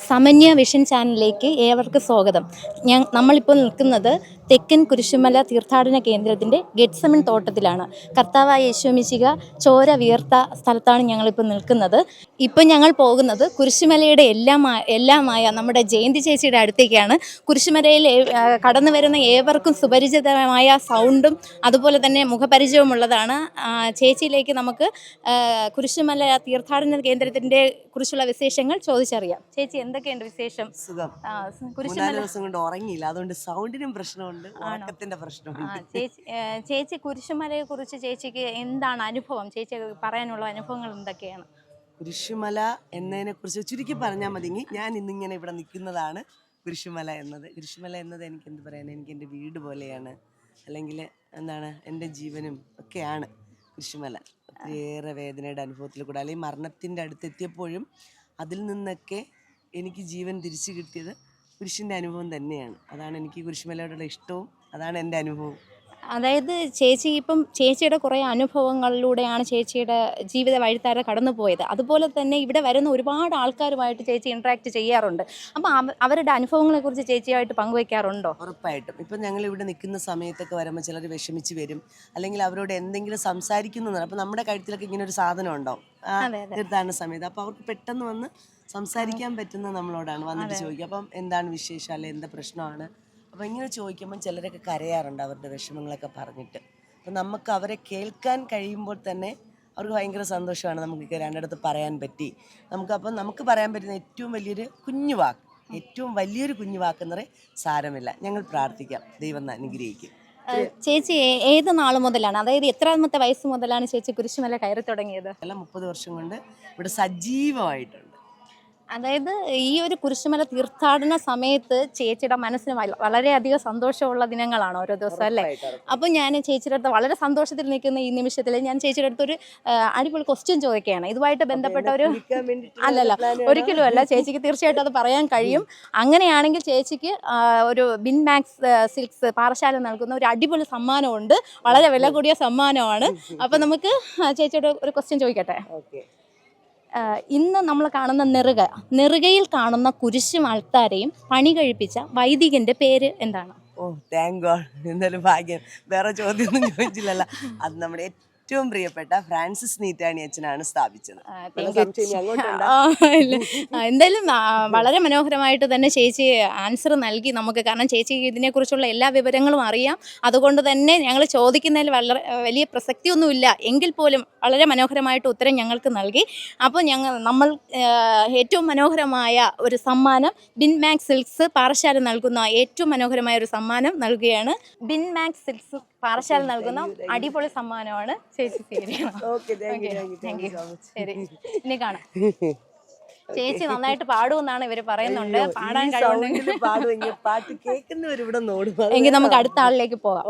സമന്യ vision ചാനലിലേക്ക് ഏവർക്കും സ്വാഗതം. നമ്മളിപ്പോൾ നിൽക്കുന്നത് തെക്കൻ കുരിശുമല തീർത്ഥാടന കേന്ദ്രത്തിൻ്റെ ഗെറ്റ്സമൻ തോട്ടത്തിലാണ്. കർത്താവായ യേശുമിശിഹ ചോര വിയർത്ത സ്ഥലത്താണ് ഞങ്ങളിപ്പോൾ നിൽക്കുന്നത്. ഇപ്പോൾ ഞങ്ങൾ പോകുന്നത് കുരിശുമലയുടെ എല്ലാമായ നമ്മുടെ ജയന്തി ചേച്ചിയുടെ അടുത്തേക്കാണ്. കുരിശുമലയിൽ കടന്നു വരുന്ന ഏവർക്കും സുപരിചിതമായ സൗണ്ടും അതുപോലെ തന്നെ മുഖപരിചയമുള്ളതാണ്. ചേച്ചിയിലേക്ക് നമുക്ക് കുരിശുമല തീർത്ഥാടന കേന്ദ്രത്തിൻ്റെ കുറിച്ചുള്ള വിശേഷങ്ങൾ ചോദിച്ചറിയാം. ചേച്ചി, എന്തൊക്കെയുണ്ട് വിശേഷം? സുഖം. ദിവസം കൊണ്ട് ഉറങ്ങിയില്ല, അതുകൊണ്ട് സൗണ്ടിനും പ്രശ്നമുണ്ട്, ഉറക്കത്തിന്റെ പ്രശ്നമുണ്ട്. ചേച്ചി കുരിശുമലയെ കുറിച്ച് ചേച്ചിക്ക് എന്താണ് അനുഭവം? ചേച്ചി പറയാനുള്ള അനുഭവങ്ങൾ എന്തൊക്കെയാണ്? കുരിശുമല എന്നതിനെ കുറിച്ച് ചുരുക്കി പറഞ്ഞാൽ മതി. ഞാൻ ഇന്നിങ്ങനെ ഇവിടെ നിൽക്കുന്നതാണ് കുരിശുമല എന്നത്. കുരിശുമല എന്നത് എനിക്ക് എന്ത് പറയാൻ, എനിക്ക് എൻ്റെ വീട് പോലെയാണ്, അല്ലെങ്കിൽ എന്താണ് എൻ്റെ ജീവനും ഒക്കെയാണ് കുരിശുമല. ഒത്തിരിയേറെ വേദനയുടെ അനുഭവത്തിൽ കൂടെ, അല്ലെങ്കിൽ മരണത്തിൻ്റെ അടുത്തെത്തിയപ്പോഴും അതിൽ നിന്നൊക്കെ എനിക്ക് ജീവൻ തിരിച്ചു കിട്ടിയത് കുരിശിൻ്റെ അനുഭവം തന്നെയാണ്. അതാണ് എനിക്ക് കുരിശുമലയോടുള്ള ഇഷ്ടവും, അതാണ് എൻ്റെ അനുഭവം. അതായത് ചേച്ചി ഇപ്പം ചേച്ചിയുടെ കുറേ അനുഭവങ്ങളിലൂടെയാണ് ചേച്ചിയുടെ ജീവിത വഴിത്താര കടന്നു പോയത്. അതുപോലെ തന്നെ ഇവിടെ വരുന്ന ഒരുപാട് ആൾക്കാരുമായിട്ട് ചേച്ചി ഇൻട്രാക്ട് ചെയ്യാറുണ്ട്. അപ്പം അവരുടെ അനുഭവങ്ങളെക്കുറിച്ച് ചേച്ചിയായിട്ട് പങ്കുവയ്ക്കാറുണ്ടോ? ഉറപ്പായിട്ടും. ഇപ്പം ഞങ്ങൾ ഇവിടെ നിൽക്കുന്ന സമയത്തൊക്കെ വരുമ്പോൾ ചിലർ വിഷമിച്ച് വരും, അല്ലെങ്കിൽ അവരോട് എന്തെങ്കിലും സംസാരിക്കുന്നു. അപ്പം നമ്മുടെ കഴുത്തിലൊക്കെ ഇങ്ങനെ ഒരു സാധനം ഉണ്ടാവും തീർത്ഥാടന സമയത്ത്. അപ്പോൾ അവർക്ക് പെട്ടെന്ന് വന്ന് സംസാരിക്കാൻ പറ്റുന്ന നമ്മളോടാണ് വന്നിട്ട് ചോദിക്കുക, അപ്പം എന്താണ് വിശേഷം, അല്ലെ എന്താ പ്രശ്നമാണ്. അപ്പോൾ ഇങ്ങനെ ചോദിക്കുമ്പം ചിലരൊക്കെ കരയാറുണ്ട് അവരുടെ വിഷമങ്ങളൊക്കെ പറഞ്ഞിട്ട്. അപ്പം നമുക്ക് അവരെ കേൾക്കാൻ കഴിയുമ്പോൾ തന്നെ അവർക്ക് ഭയങ്കര സന്തോഷമാണ്. നമുക്ക് രണ്ടിടത്ത് പറയാൻ പറ്റി. നമുക്ക് പറയാൻ പറ്റുന്ന ഏറ്റവും വലിയൊരു കുഞ്ഞു വാക്ക്, ഏറ്റവും വലിയൊരു കുഞ്ഞു വാക്കെന്ന് പറയും സാരമില്ല, ഞങ്ങൾ പ്രാർത്ഥിക്കാം, ദൈവം അനുഗ്രഹിക്കും. ചേച്ചി ഏത് നാൾ മുതലാണ്, അതായത് എത്രാമത്തെ വയസ്സ് മുതലാണ് ചേച്ചി കുരിശുമല കയറി തുടങ്ങിയത്? എല്ലാം 30 വർഷം കൊണ്ട് ഇവിടെ സജീവമായിട്ടുണ്ട്. അതായത് ഈ ഒരു കുരിശുമല തീർത്ഥാടന സമയത്ത് ചേച്ചിയുടെ മനസ്സിന് വളരെയധികം സന്തോഷമുള്ള ദിനങ്ങളാണ് ഓരോ ദിവസം, അല്ലേ? അപ്പോൾ ഞാൻ ചേച്ചിയുടെ അടുത്ത് വളരെ സന്തോഷത്തിൽ നിൽക്കുന്ന ഈ നിമിഷത്തിൽ ഞാൻ ചേച്ചിയുടെ അടുത്തൊരു അടിപൊളി ക്വസ്റ്റ്യൻ ചോദിക്കുകയാണ്. ഇതുമായിട്ട് ബന്ധപ്പെട്ട ഒരു അല്ലല്ല, ഒരിക്കലും അല്ല, ചേച്ചിക്ക് തീർച്ചയായിട്ടും അത് പറയാൻ കഴിയും. അങ്ങനെയാണെങ്കിൽ ചേച്ചിക്ക് ഒരു ബിൻ മാക്സ് സിൽക്സ് പാറശാല നൽകുന്ന ഒരു അടിപൊളി സമ്മാനമുണ്ട്, വളരെ വില കൂടിയ സമ്മാനമാണ്. അപ്പോൾ നമുക്ക് ചേച്ചിയുടെ ഒരു ക്വസ്റ്റ്യൻ ചോദിക്കട്ടെ. ഇന്ന് നമ്മൾ കാണുന്ന നെറുകയിൽ കാണുന്ന കുരിശും അൾത്താരയും പണി കഴിപ്പിച്ച വൈദികന്റെ പേര് എന്താണ്? താങ്ക് ഗോഡ്, എന്തായാലും ഭാഗ്യം. വേറെ ചോദ്യമൊന്നും ചോദിച്ചില്ലല്ലോ. അത് നമ്മുടെ ഏറ്റവും പ്രിയപ്പെട്ട ഫ്രാൻസിസ് നീറ്റാണി അച്ഛനാണ് സ്ഥാപിച്ചത്. എന്തായാലും വളരെ മനോഹരമായിട്ട് തന്നെ ചേച്ചി ആൻസർ നൽകി നമുക്ക്. കാരണം ചേച്ചിക്ക് ഇതിനെക്കുറിച്ചുള്ള എല്ലാ വിവരങ്ങളും അറിയാം. അതുകൊണ്ട് തന്നെ ഞങ്ങൾ ചോദിക്കുന്നതിൽ വളരെ വലിയ പ്രസക്തിയൊന്നുമില്ല എങ്കിൽ പോലും വളരെ മനോഹരമായിട്ട് ഉത്തരം ഞങ്ങൾക്ക് നൽകി. അപ്പോൾ നമ്മൾ ഏറ്റവും മനോഹരമായ ഒരു സമ്മാനം ബിൻ മാക്സ് സിൽക്സ് പാറശാല നൽകുന്ന ഏറ്റവും മനോഹരമായ ഒരു സമ്മാനം നൽകുകയാണ്. ബിൻ മാക്സ് സിൽക്സ് പാറശാല നൽകുന്ന അടിപൊളി സമ്മാനമാണ്. ചേച്ചി ശരി, ഇനി കാണാം. ചേച്ചി നന്നായിട്ട് പാടുമെന്നാണ് ഇവര് പറയുന്നുണ്ട്. പാടാൻ എങ്കിൽ നമുക്ക് അടുത്ത ആളിലേക്ക് പോകാം.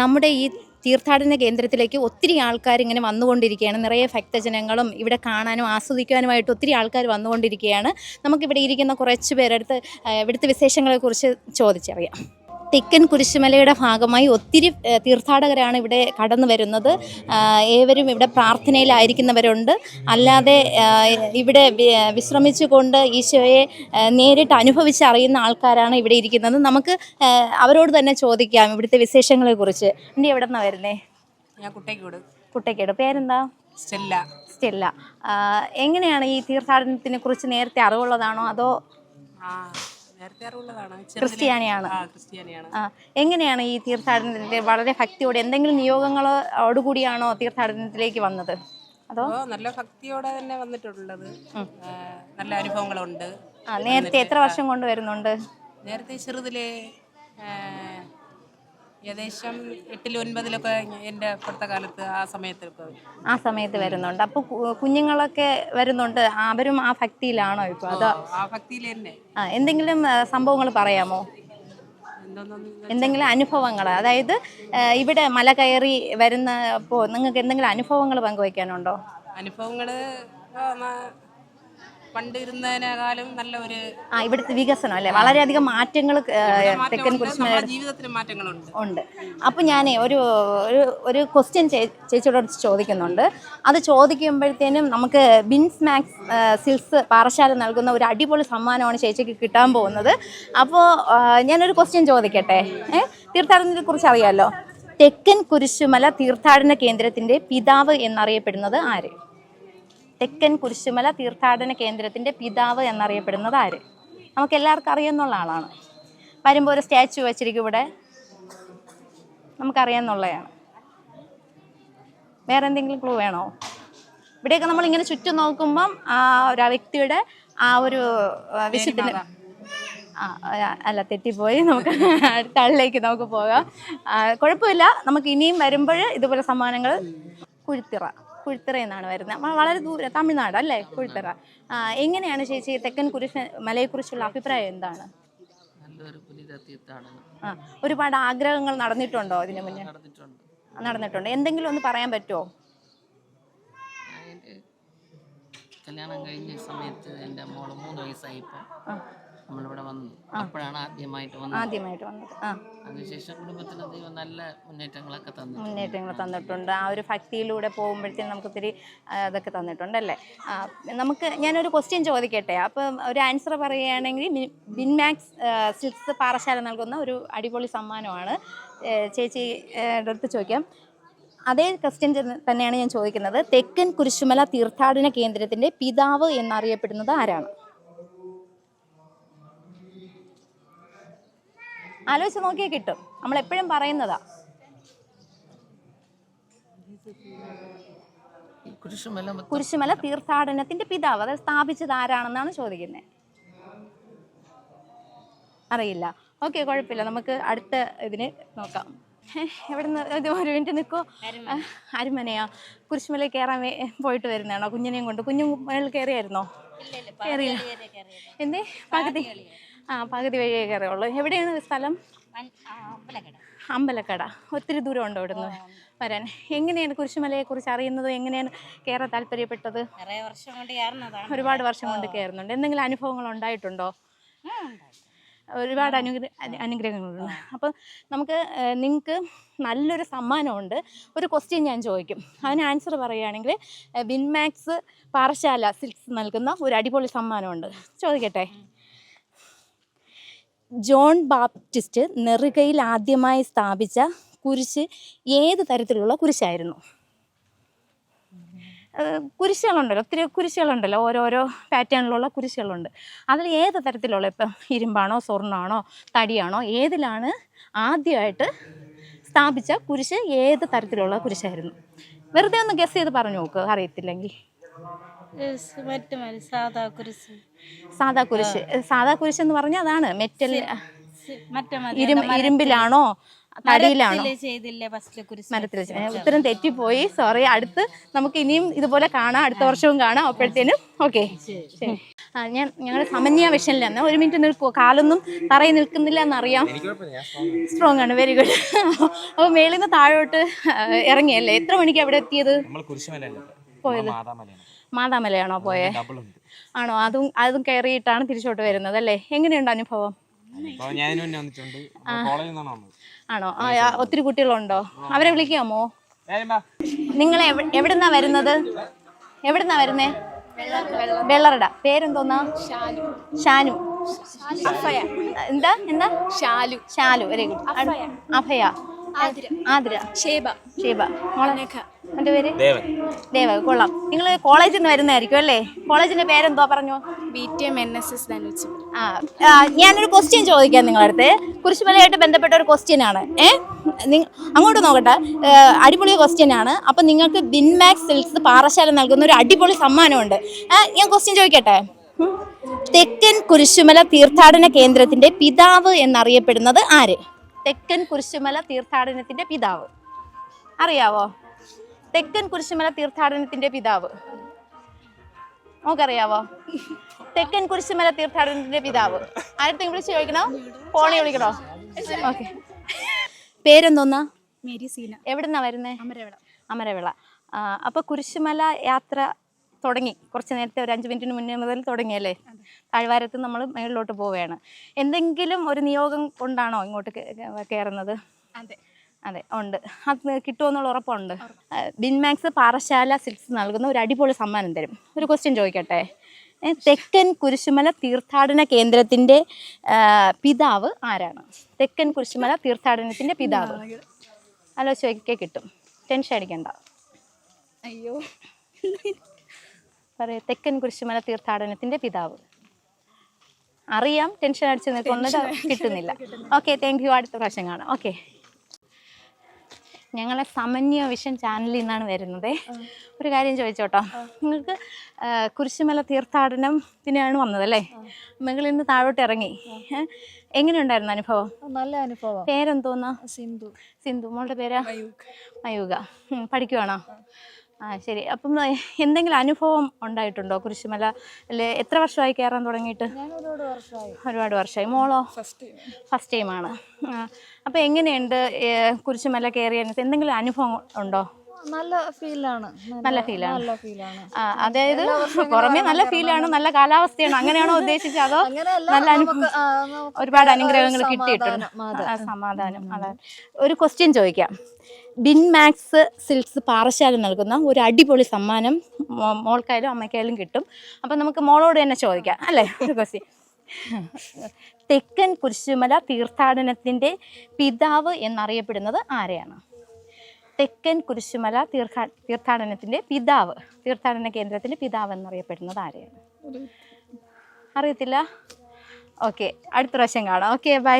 നമ്മുടെ ഈ തീർത്ഥാടന കേന്ദ്രത്തിലേക്ക് ഒത്തിരി ആൾക്കാർ ഇങ്ങനെ വന്നുകൊണ്ടിരിക്കുകയാണ്. നിറയെ ഭക്തജനങ്ങളും ഇവിടെ കാണാനും ആസ്വദിക്കാനുമായിട്ട് ഒത്തിരി ആൾക്കാർ വന്നുകൊണ്ടിരിക്കുകയാണ്. നമുക്കിവിടെ ഇരിക്കുന്ന കുറച്ച് പേരെടുത്ത് ഇവിടുത്തെ വിശേഷങ്ങളെക്കുറിച്ച് ചോദിച്ചറിയാം. തെക്കൻ കുരിശുമലയുടെ ഭാഗമായി ഒത്തിരി തീർത്ഥാടകരാണ് ഇവിടെ കടന്നു വരുന്നത്. ഏവരും ഇവിടെ പ്രാർത്ഥനയിലായിരിക്കുന്നവരുണ്ട്, അല്ലാതെ ഇവിടെ വിശ്രമിച്ചുകൊണ്ട് ഈശോയെ നേരിട്ട് അനുഭവിച്ചറിയുന്ന ആൾക്കാരാണ് ഇവിടെ ഇരിക്കുന്നത്. നമുക്ക് അവരോട് തന്നെ ചോദിക്കാം ഇവിടുത്തെ വിശേഷങ്ങളെക്കുറിച്ച്. ഇനി എവിടെ നിന്നാണ് വരുന്നേ? ഞാൻ കുട്ടേക്കേട്. പേരെന്താ? സ്റ്റെല്ല. എങ്ങനെയാണ് ഈ തീർത്ഥാടനത്തിനെ കുറിച്ച് നേരത്തെ അറിവുള്ളതാണോ അതോ ക്രിസ്ത്യാനിയാണ്? എങ്ങനെയാണ് ഈ തീർത്ഥാടനത്തിൽ വളരെ ഭക്തിയോടെ എന്തെങ്കിലും നിയോഗങ്ങളോടുകൂടിയാണോ തീർത്ഥാടനത്തിലേക്ക് വന്നത്? അതോ നല്ല ഭക്തിയോടെ തന്നെ വന്നിട്ടുള്ളത്. നല്ല അനുഭവങ്ങളുണ്ട്. നേരത്തെ എത്ര വർഷം കൊണ്ട് വരുന്നുണ്ട്? നേരത്തെ ചെറുതിലെ ഏകദേശം 8-9 എൻ്റെ അടുത്ത കാലത്ത് ആ സമയത്ത് വരുന്നുണ്ട്. അപ്പോൾ കുഞ്ഞുങ്ങളൊക്കെ വരുന്നുണ്ട്, അവരും ആ ഭക്തിയിലാണോ ഇപ്പോൾ? അതോ ആ ഭക്തിയിൽ തന്നെ എന്തെങ്കിലും സംഭവങ്ങൾ പറയാമോ? എന്തെങ്കിലും അനുഭവങ്ങൾ, അതായത് ഇവിടെ മല കയറി വരുന്നപ്പോൾ നിങ്ങൾക്ക് എന്തെങ്കിലും അനുഭവങ്ങൾ പങ്കുവയ്ക്കാനുണ്ടോ? അനുഭവങ്ങൾ പണ്ട് ഇരുന്നതിനേക്കാളും നല്ല ഒരു ഇവിടുത്തെ വികസനം അല്ലേ, വളരെയധികം മാറ്റങ്ങൾ തെക്കൻ കുരിശുമല നമ്മുടെ ജീവിതത്തിന് മാറ്റങ്ങളുണ്ട്. ഉണ്ട്. അപ്പോൾ ഞാൻ ഒരു ക്വസ്റ്റ്യൻ ചേച്ചിയോട് ചോദിക്കുന്നുണ്ട്. അത് ചോദിക്കുമ്പോഴത്തേനും നമുക്ക് ബിൻസ് മാക്സ് സിൽക്സ് പാറശാല നൽകുന്ന ഒരു അടിപൊളി സമ്മാനമാണ് ചേച്ചിക്ക് കിട്ടാൻ പോകുന്നത്. അപ്പോൾ ഞാനൊരു ക്വസ്റ്റ്യൻ ചോദിക്കട്ടെ. തീർത്ഥാടനത്തെ കുറിച്ച് അറിയാമല്ലോ. തെക്കൻ കുരിശുമല തീർത്ഥാടന കേന്ദ്രത്തിൻ്റെ പിതാവ് എന്നറിയപ്പെടുന്നത് ആര്? തെക്കൻ കുരിശുമല തീർത്ഥാടന കേന്ദ്രത്തിൻ്റെ പിതാവ് എന്നറിയപ്പെടുന്നത് ആര്? നമുക്ക് എല്ലാവർക്കും അറിയാവുന്ന ആളാണ്. വരുമ്പോൾ ഒരു സ്റ്റാച്ചു വെച്ചിരിക്കും ഇവിടെ, നമുക്കറിയാവുന്നതാണ്. വേറെ എന്തെങ്കിലും ക്ലൂ വേണോ? ഇവിടെയൊക്കെ നമ്മളിങ്ങനെ ചുറ്റും നോക്കുമ്പം ആ ഒരു വ്യക്തിയുടെ ആ ഒരു വിശുദ്ധ അല്ല, തെറ്റിപ്പോയി. നമുക്ക് അടുത്ത ആളിലേക്ക് നമുക്ക് പോകാം. കുഴപ്പമില്ല, നമുക്ക് ഇനിയും വരുമ്പോൾ ഇതുപോലെ സമ്മാനങ്ങൾ. കുഴിത്തിറ എന്നാണ് വരുന്നത്. വളരെ ദൂരം, തമിഴ്നാട് അല്ലേ കുഴിത്തിറ. എങ്ങനെയാണ് ചേച്ചി തെക്കൻ മലയെക്കുറിച്ചുള്ള അഭിപ്രായം എന്താണ്? ഒരുപാട് ആഗ്രഹങ്ങൾ നടന്നിട്ടുണ്ടോ ഇതിനു മുന്നേ? നടന്നിട്ടുണ്ട്. എന്തെങ്കിലും ഒന്ന് പറയാൻ പറ്റുമോ? കല്യാണം കഴിഞ്ഞ സമയത്ത് എൻ്റെ മോള് 3 വയസ്സായപ്പോൾ നമ്മളിവിടെ വന്നു. അപ്പോഴാണ് ആദ്യമായിട്ട് വന്നത്. അതിനുശേഷം കുടുംബത്തിന് ദൈവം നല്ല മുന്നേറ്റങ്ങൾ തന്നിട്ടുണ്ട്. ആ ഒരു ഭക്തിയിലൂടെ പോകുമ്പോഴത്തേക്കും നമുക്ക് ഒത്തിരി അതൊക്കെ തന്നിട്ടുണ്ടല്ലേ. ഞാനൊരു ക്വസ്റ്റ്യൻ ചോദിക്കട്ടെ. അപ്പം ഒരു ആൻസർ പറയുകയാണെങ്കിൽ ബിൻമാക്സ് സിൽക്സ് പാറശാല നൽകുന്ന ഒരു അടിപൊളി സമ്മാനമാണ്. ചേച്ചിയുടെ അടുത്ത് ചോദിക്കാം. അതേ ക്വസ്റ്റ്യൻ തന്നെയാണ് ഞാൻ ചോദിക്കുന്നത്. തെക്കൻ കുരിശുമല തീർത്ഥാടന കേന്ദ്രത്തിൻ്റെ പിതാവ് എന്നറിയപ്പെടുന്നത് ആരാണ്? ആലോചിച്ച് നോക്കിയാൽ കിട്ടും. നമ്മളെപ്പോഴും പറയുന്നതാ. കുരിശുമല തീർത്ഥാടനത്തിന്റെ പിതാവ്, അത് സ്ഥാപിച്ചത് ആരാണെന്നാണ് ചോദിക്കുന്നത്. അറിയില്ല. ഓക്കെ, കുഴപ്പമില്ല. നമുക്ക് അടുത്ത ഇതിന് നോക്കാം. എവിടെ നിന്ന് ഒരു മിനിറ്റ് നിൽക്കോ? അരുമനയാ? കുരിശുമല കയറാൻ പോയിട്ട് വരുന്നതാണോ കുഞ്ഞിനെയും കൊണ്ട്? കുഞ്ഞു മേളിൽ കയറിയായിരുന്നോ? കയറിയില്ല. എന്തേ? പകുതി വഴിയേ കയറിയുള്ളൂ. എവിടെയാണ് സ്ഥലം? അമ്പലക്കട. ഒത്തിരി ദൂരം ഉണ്ടോ ഇവിടുന്ന് വരാൻ? എങ്ങനെയാണ് കുരിശുമലയെക്കുറിച്ച് അറിയുന്നത്? എങ്ങനെയാണ് കയറാൻ താല്പര്യപ്പെട്ടത്? ഒരുപാട് വർഷം കൊണ്ട് കയറുന്നുണ്ട്. എന്തെങ്കിലും അനുഭവങ്ങൾ ഉണ്ടായിട്ടുണ്ടോ? ഒരുപാട് അനുഗ്രഹങ്ങളുണ്ട്. അപ്പോൾ നിങ്ങൾക്ക് നല്ലൊരു സമ്മാനമുണ്ട്. ഒരു ക്വസ്റ്റ്യൻ ഞാൻ ചോദിക്കും, അതിന് ആൻസർ പറയുകയാണെങ്കിൽ ബിൻമാക്സ് പാറശാല സിൽക്സ് നൽകുന്ന ഒരു അടിപൊളി സമ്മാനമുണ്ട്. ചോദിക്കട്ടെ. ജോൺ ബാപ്റ്റിസ്റ്റ് നെറുകയിൽ ആദ്യമായി സ്ഥാപിച്ച കുരിശ് ഏത് തരത്തിലുള്ള കുരിശായിരുന്നു? കുരിശുകളുണ്ടല്ലോ, ഒത്തിരി കുരിശുകളുണ്ടല്ലോ, ഓരോരോ പാറ്റേണിലുള്ള കുരിശുകളുണ്ട്. അതിൽ ഏത് തരത്തിലുള്ള, ഇപ്പം ഇരുമ്പാണോ സ്വർണ്ണമാണോ തടിയാണോ, ഏതിലാണ് ആദ്യമായിട്ട് സ്ഥാപിച്ച കുരിശ് ഏത് തരത്തിലുള്ള കുരിശായിരുന്നു? വെറുതെ ഒന്ന് ഗസ് ചെയ്ത് പറഞ്ഞു നോക്ക്, അറിയത്തില്ലെങ്കിൽ. സാധാ കുരിശ് എന്ന് പറഞ്ഞാൽ അതാണ് മെറ്റൽ. ഇരുമ്പിലാണോ തടിയിലാണോ? മരത്തിൽ. ഉത്തരം തെറ്റിപ്പോയി, സോറി. അടുത്ത് നമുക്ക് ഇനിയും ഇതുപോലെ കാണാം, അടുത്ത വർഷവും കാണാം. അപ്പോഴത്തേനും ഓക്കെ. ഞങ്ങളുടെ സമന്വയ വിഷനിലാണ്. ഒരു മിനിറ്റ് നിൽക്കുമോ? കാലൊന്നും തറയിൽ നിൽക്കുന്നില്ല എന്നറിയാം. സ്ട്രോങ് ആണ്, വെരി ഗുഡ്. അപ്പോൾ മേളിൽ നിന്ന് താഴോട്ട് ഇറങ്ങിയല്ലേ? എത്ര മണിക്ക് അവിടെ എത്തിയത്? പോയത് മാതാമലയാണോ പോയത്? ആണോ? അതും കയറിയിട്ടാണ് തിരിച്ചോട്ട് വരുന്നത് അല്ലേ? എങ്ങനെയുണ്ട് അനുഭവം? ആണോ? ഒത്തിരി കുട്ടികളുണ്ടോ? അവരെ വിളിക്കാമോ? നിങ്ങൾ എവിടുന്നാ വരുന്നത്? വരുന്നേ? വെള്ളറട. പേരെന്തോന്നാ? ഷാനു. എന്താ? ഷാലു. Very good. അഭയ. ആതിര. ഷേബ. എൻ്റെ പേര് ദേവ. കൊള്ളാം. നിങ്ങൾ കോളേജിൽ നിന്ന് വരുന്നതായിരിക്കും അല്ലേ? കോളേജിന്റെ പേരെന്തോ പറഞ്ഞു? BTM NSS. ഞാനൊരു ക്വസ്റ്റ്യൻ ചോദിക്കാം നിങ്ങളടുത്ത്. കുരിശുമലയായിട്ട് ബന്ധപ്പെട്ട ഒരു ക്വസ്റ്റ്യൻ ആണ്. അങ്ങോട്ട് നോക്കട്ടെ, അടിപൊളി ക്വസ്റ്റ്യൻ ആണ്. അപ്പം നിങ്ങൾക്ക് ബിൻമാക്സ് സിൽക്സ് പാറശാല നൽകുന്ന ഒരു അടിപൊളി സമ്മാനമുണ്ട്. ഞാൻ ക്വസ്റ്റ്യൻ ചോദിക്കട്ടെ. തെക്കൻ കുരിശുമല തീർത്ഥാടന കേന്ദ്രത്തിന്റെ പിതാവ് എന്നറിയപ്പെടുന്നത് ആര്? തെക്കൻ കുരിശുമല തീർത്ഥാടനത്തിന്റെ പിതാവ് അറിയാവോ? തെക്കൻ കുരിശുമല തീർത്ഥാടനത്തിന്റെ പിതാവ് നമുക്കറിയാവോ? തെക്കൻ കുരിശുമല തീർത്ഥാടനത്തിന്റെ പിതാവ് ആരെങ്കിലും വിളിച്ച് ചോദിക്കണോ? ഫോണിൽ വിളിക്കണോ? ഓക്കെ. പേരെന്തോന്നാ? മേരി സീന. എവിടുന്നാ വരുന്നേ? അമരവിള. അപ്പൊ കുരിശുമല യാത്ര തുടങ്ങി, കുറച്ച് നേരത്തെ ഒരു 5 മിനിറ്റിന് മുന്നേ മുതൽ തുടങ്ങിയല്ലേ? താഴ്വാരത്ത് നമ്മൾ മേളിലോട്ട് പോവുകയാണ്. എന്തെങ്കിലും ഒരു നിയോഗം കൊണ്ടാണോ ഇങ്ങോട്ട് കയറുന്നത്? അതെ ഉണ്ട്. അത് കിട്ടുമെന്നുള്ള ഉറപ്പുണ്ട്. ബിൻമാക്സ് പാറശാല സിൽക്സ് നൽകുന്ന ഒരു അടിപൊളി സമ്മാനം തരും. ഒരു ക്വസ്റ്റ്യൻ ചോദിക്കട്ടെ. തെക്കൻ കുരിശുമല തീർത്ഥാടന കേന്ദ്രത്തിൻ്റെ പിതാവ് ആരാണ്? തെക്കൻ കുരിശുമല തീർത്ഥാടനത്തിൻ്റെ പിതാവ് ആലോചിച്ചൊക്കെ കിട്ടും, ടെൻഷൻ അടിക്കണ്ട. അയ്യോ പറയൂ, തെക്കൻ കുരിശുമല തീർത്ഥാടനത്തിൻ്റെ പിതാവ്. അറിയാം, ടെൻഷൻ അടിച്ച് നിൽക്കുന്നത് കിട്ടുന്നില്ല. Okay, thank you. അടുത്ത പ്രാവശ്യം കാണാം. ഓക്കെ, ഞങ്ങളെ സമന്വയ വിഷൻ ചാനലിൽ നിന്നാണ് വരുന്നത്. ഒരു കാര്യം ചോദിച്ചോട്ടോ, നിങ്ങൾക്ക് കുരിശുമല തീർത്ഥാടനത്തിനാണ് വന്നതല്ലേ? മുകളിൽ നിന്ന് താഴോട്ട് ഇറങ്ങി, എങ്ങനെയുണ്ടായിരുന്നു അനുഭവം? നല്ല അനുഭവം. പേരെന്തോന്നാ? സിന്ധു. സിന്ധു. മോളുടെ പേരാ? മയൂക. പഠിക്കുവാണോ? ശരി. അപ്പം എന്തെങ്കിലും അനുഭവം ഉണ്ടായിട്ടുണ്ടോ കുരിശുമല? അല്ലെ എത്ര വർഷമായി കയറാൻ തുടങ്ങിയിട്ട്? ഒരുപാട് വർഷമായി. മോളോ? ഫസ്റ്റ് ടൈമാണ്. അപ്പം എങ്ങനെയുണ്ട് കുരിശുമല കയറിയ എന്തെങ്കിലും അനുഭവം ഉണ്ടോ? നല്ല ഫീലാണ്. നല്ല ഫീലാണ്. അതായത് പുറമേ നല്ല ഫീലാണ്, നല്ല കാലാവസ്ഥയാണ്, അങ്ങനെയാണോ ഉദ്ദേശിച്ചത്? അതോ നല്ല ഒരുപാട് അനുഗ്രഹങ്ങൾ കിട്ടിയിട്ടുണ്ട്? സമാധാനം. ഒരു ക്വസ്റ്റ്യൻ ചോദിക്കാം. ബിൻമാക്സ് സിൽക്സ് പാറശാല നൽകുന്ന ഒരു അടിപൊളി സമ്മാനം മോൾക്കായാലും അമ്മയ്ക്കായാലും കിട്ടും. അപ്പം നമുക്ക് മോളോട് തന്നെ ചോദിക്കാം അല്ലേ? ഒരു ക്വസ്റ്റ്യൻ. തെക്കൻ കുരിശുമല തീർത്ഥാടനത്തിൻ്റെ പിതാവ് എന്നറിയപ്പെടുന്നത് ആരെയാണ്? തെക്കൻ കുരിശുമല തീർത്ഥാടനത്തിൻ്റെ പിതാവ്, തീർത്ഥാടന കേന്ദ്രത്തിൻ്റെ പിതാവ് എന്നറിയപ്പെടുന്നത് ആരെയാണ്? അറിയത്തില്ല? ഓക്കെ, അടുത്ത പ്രാവശ്യം കാണാം. Okay, bye.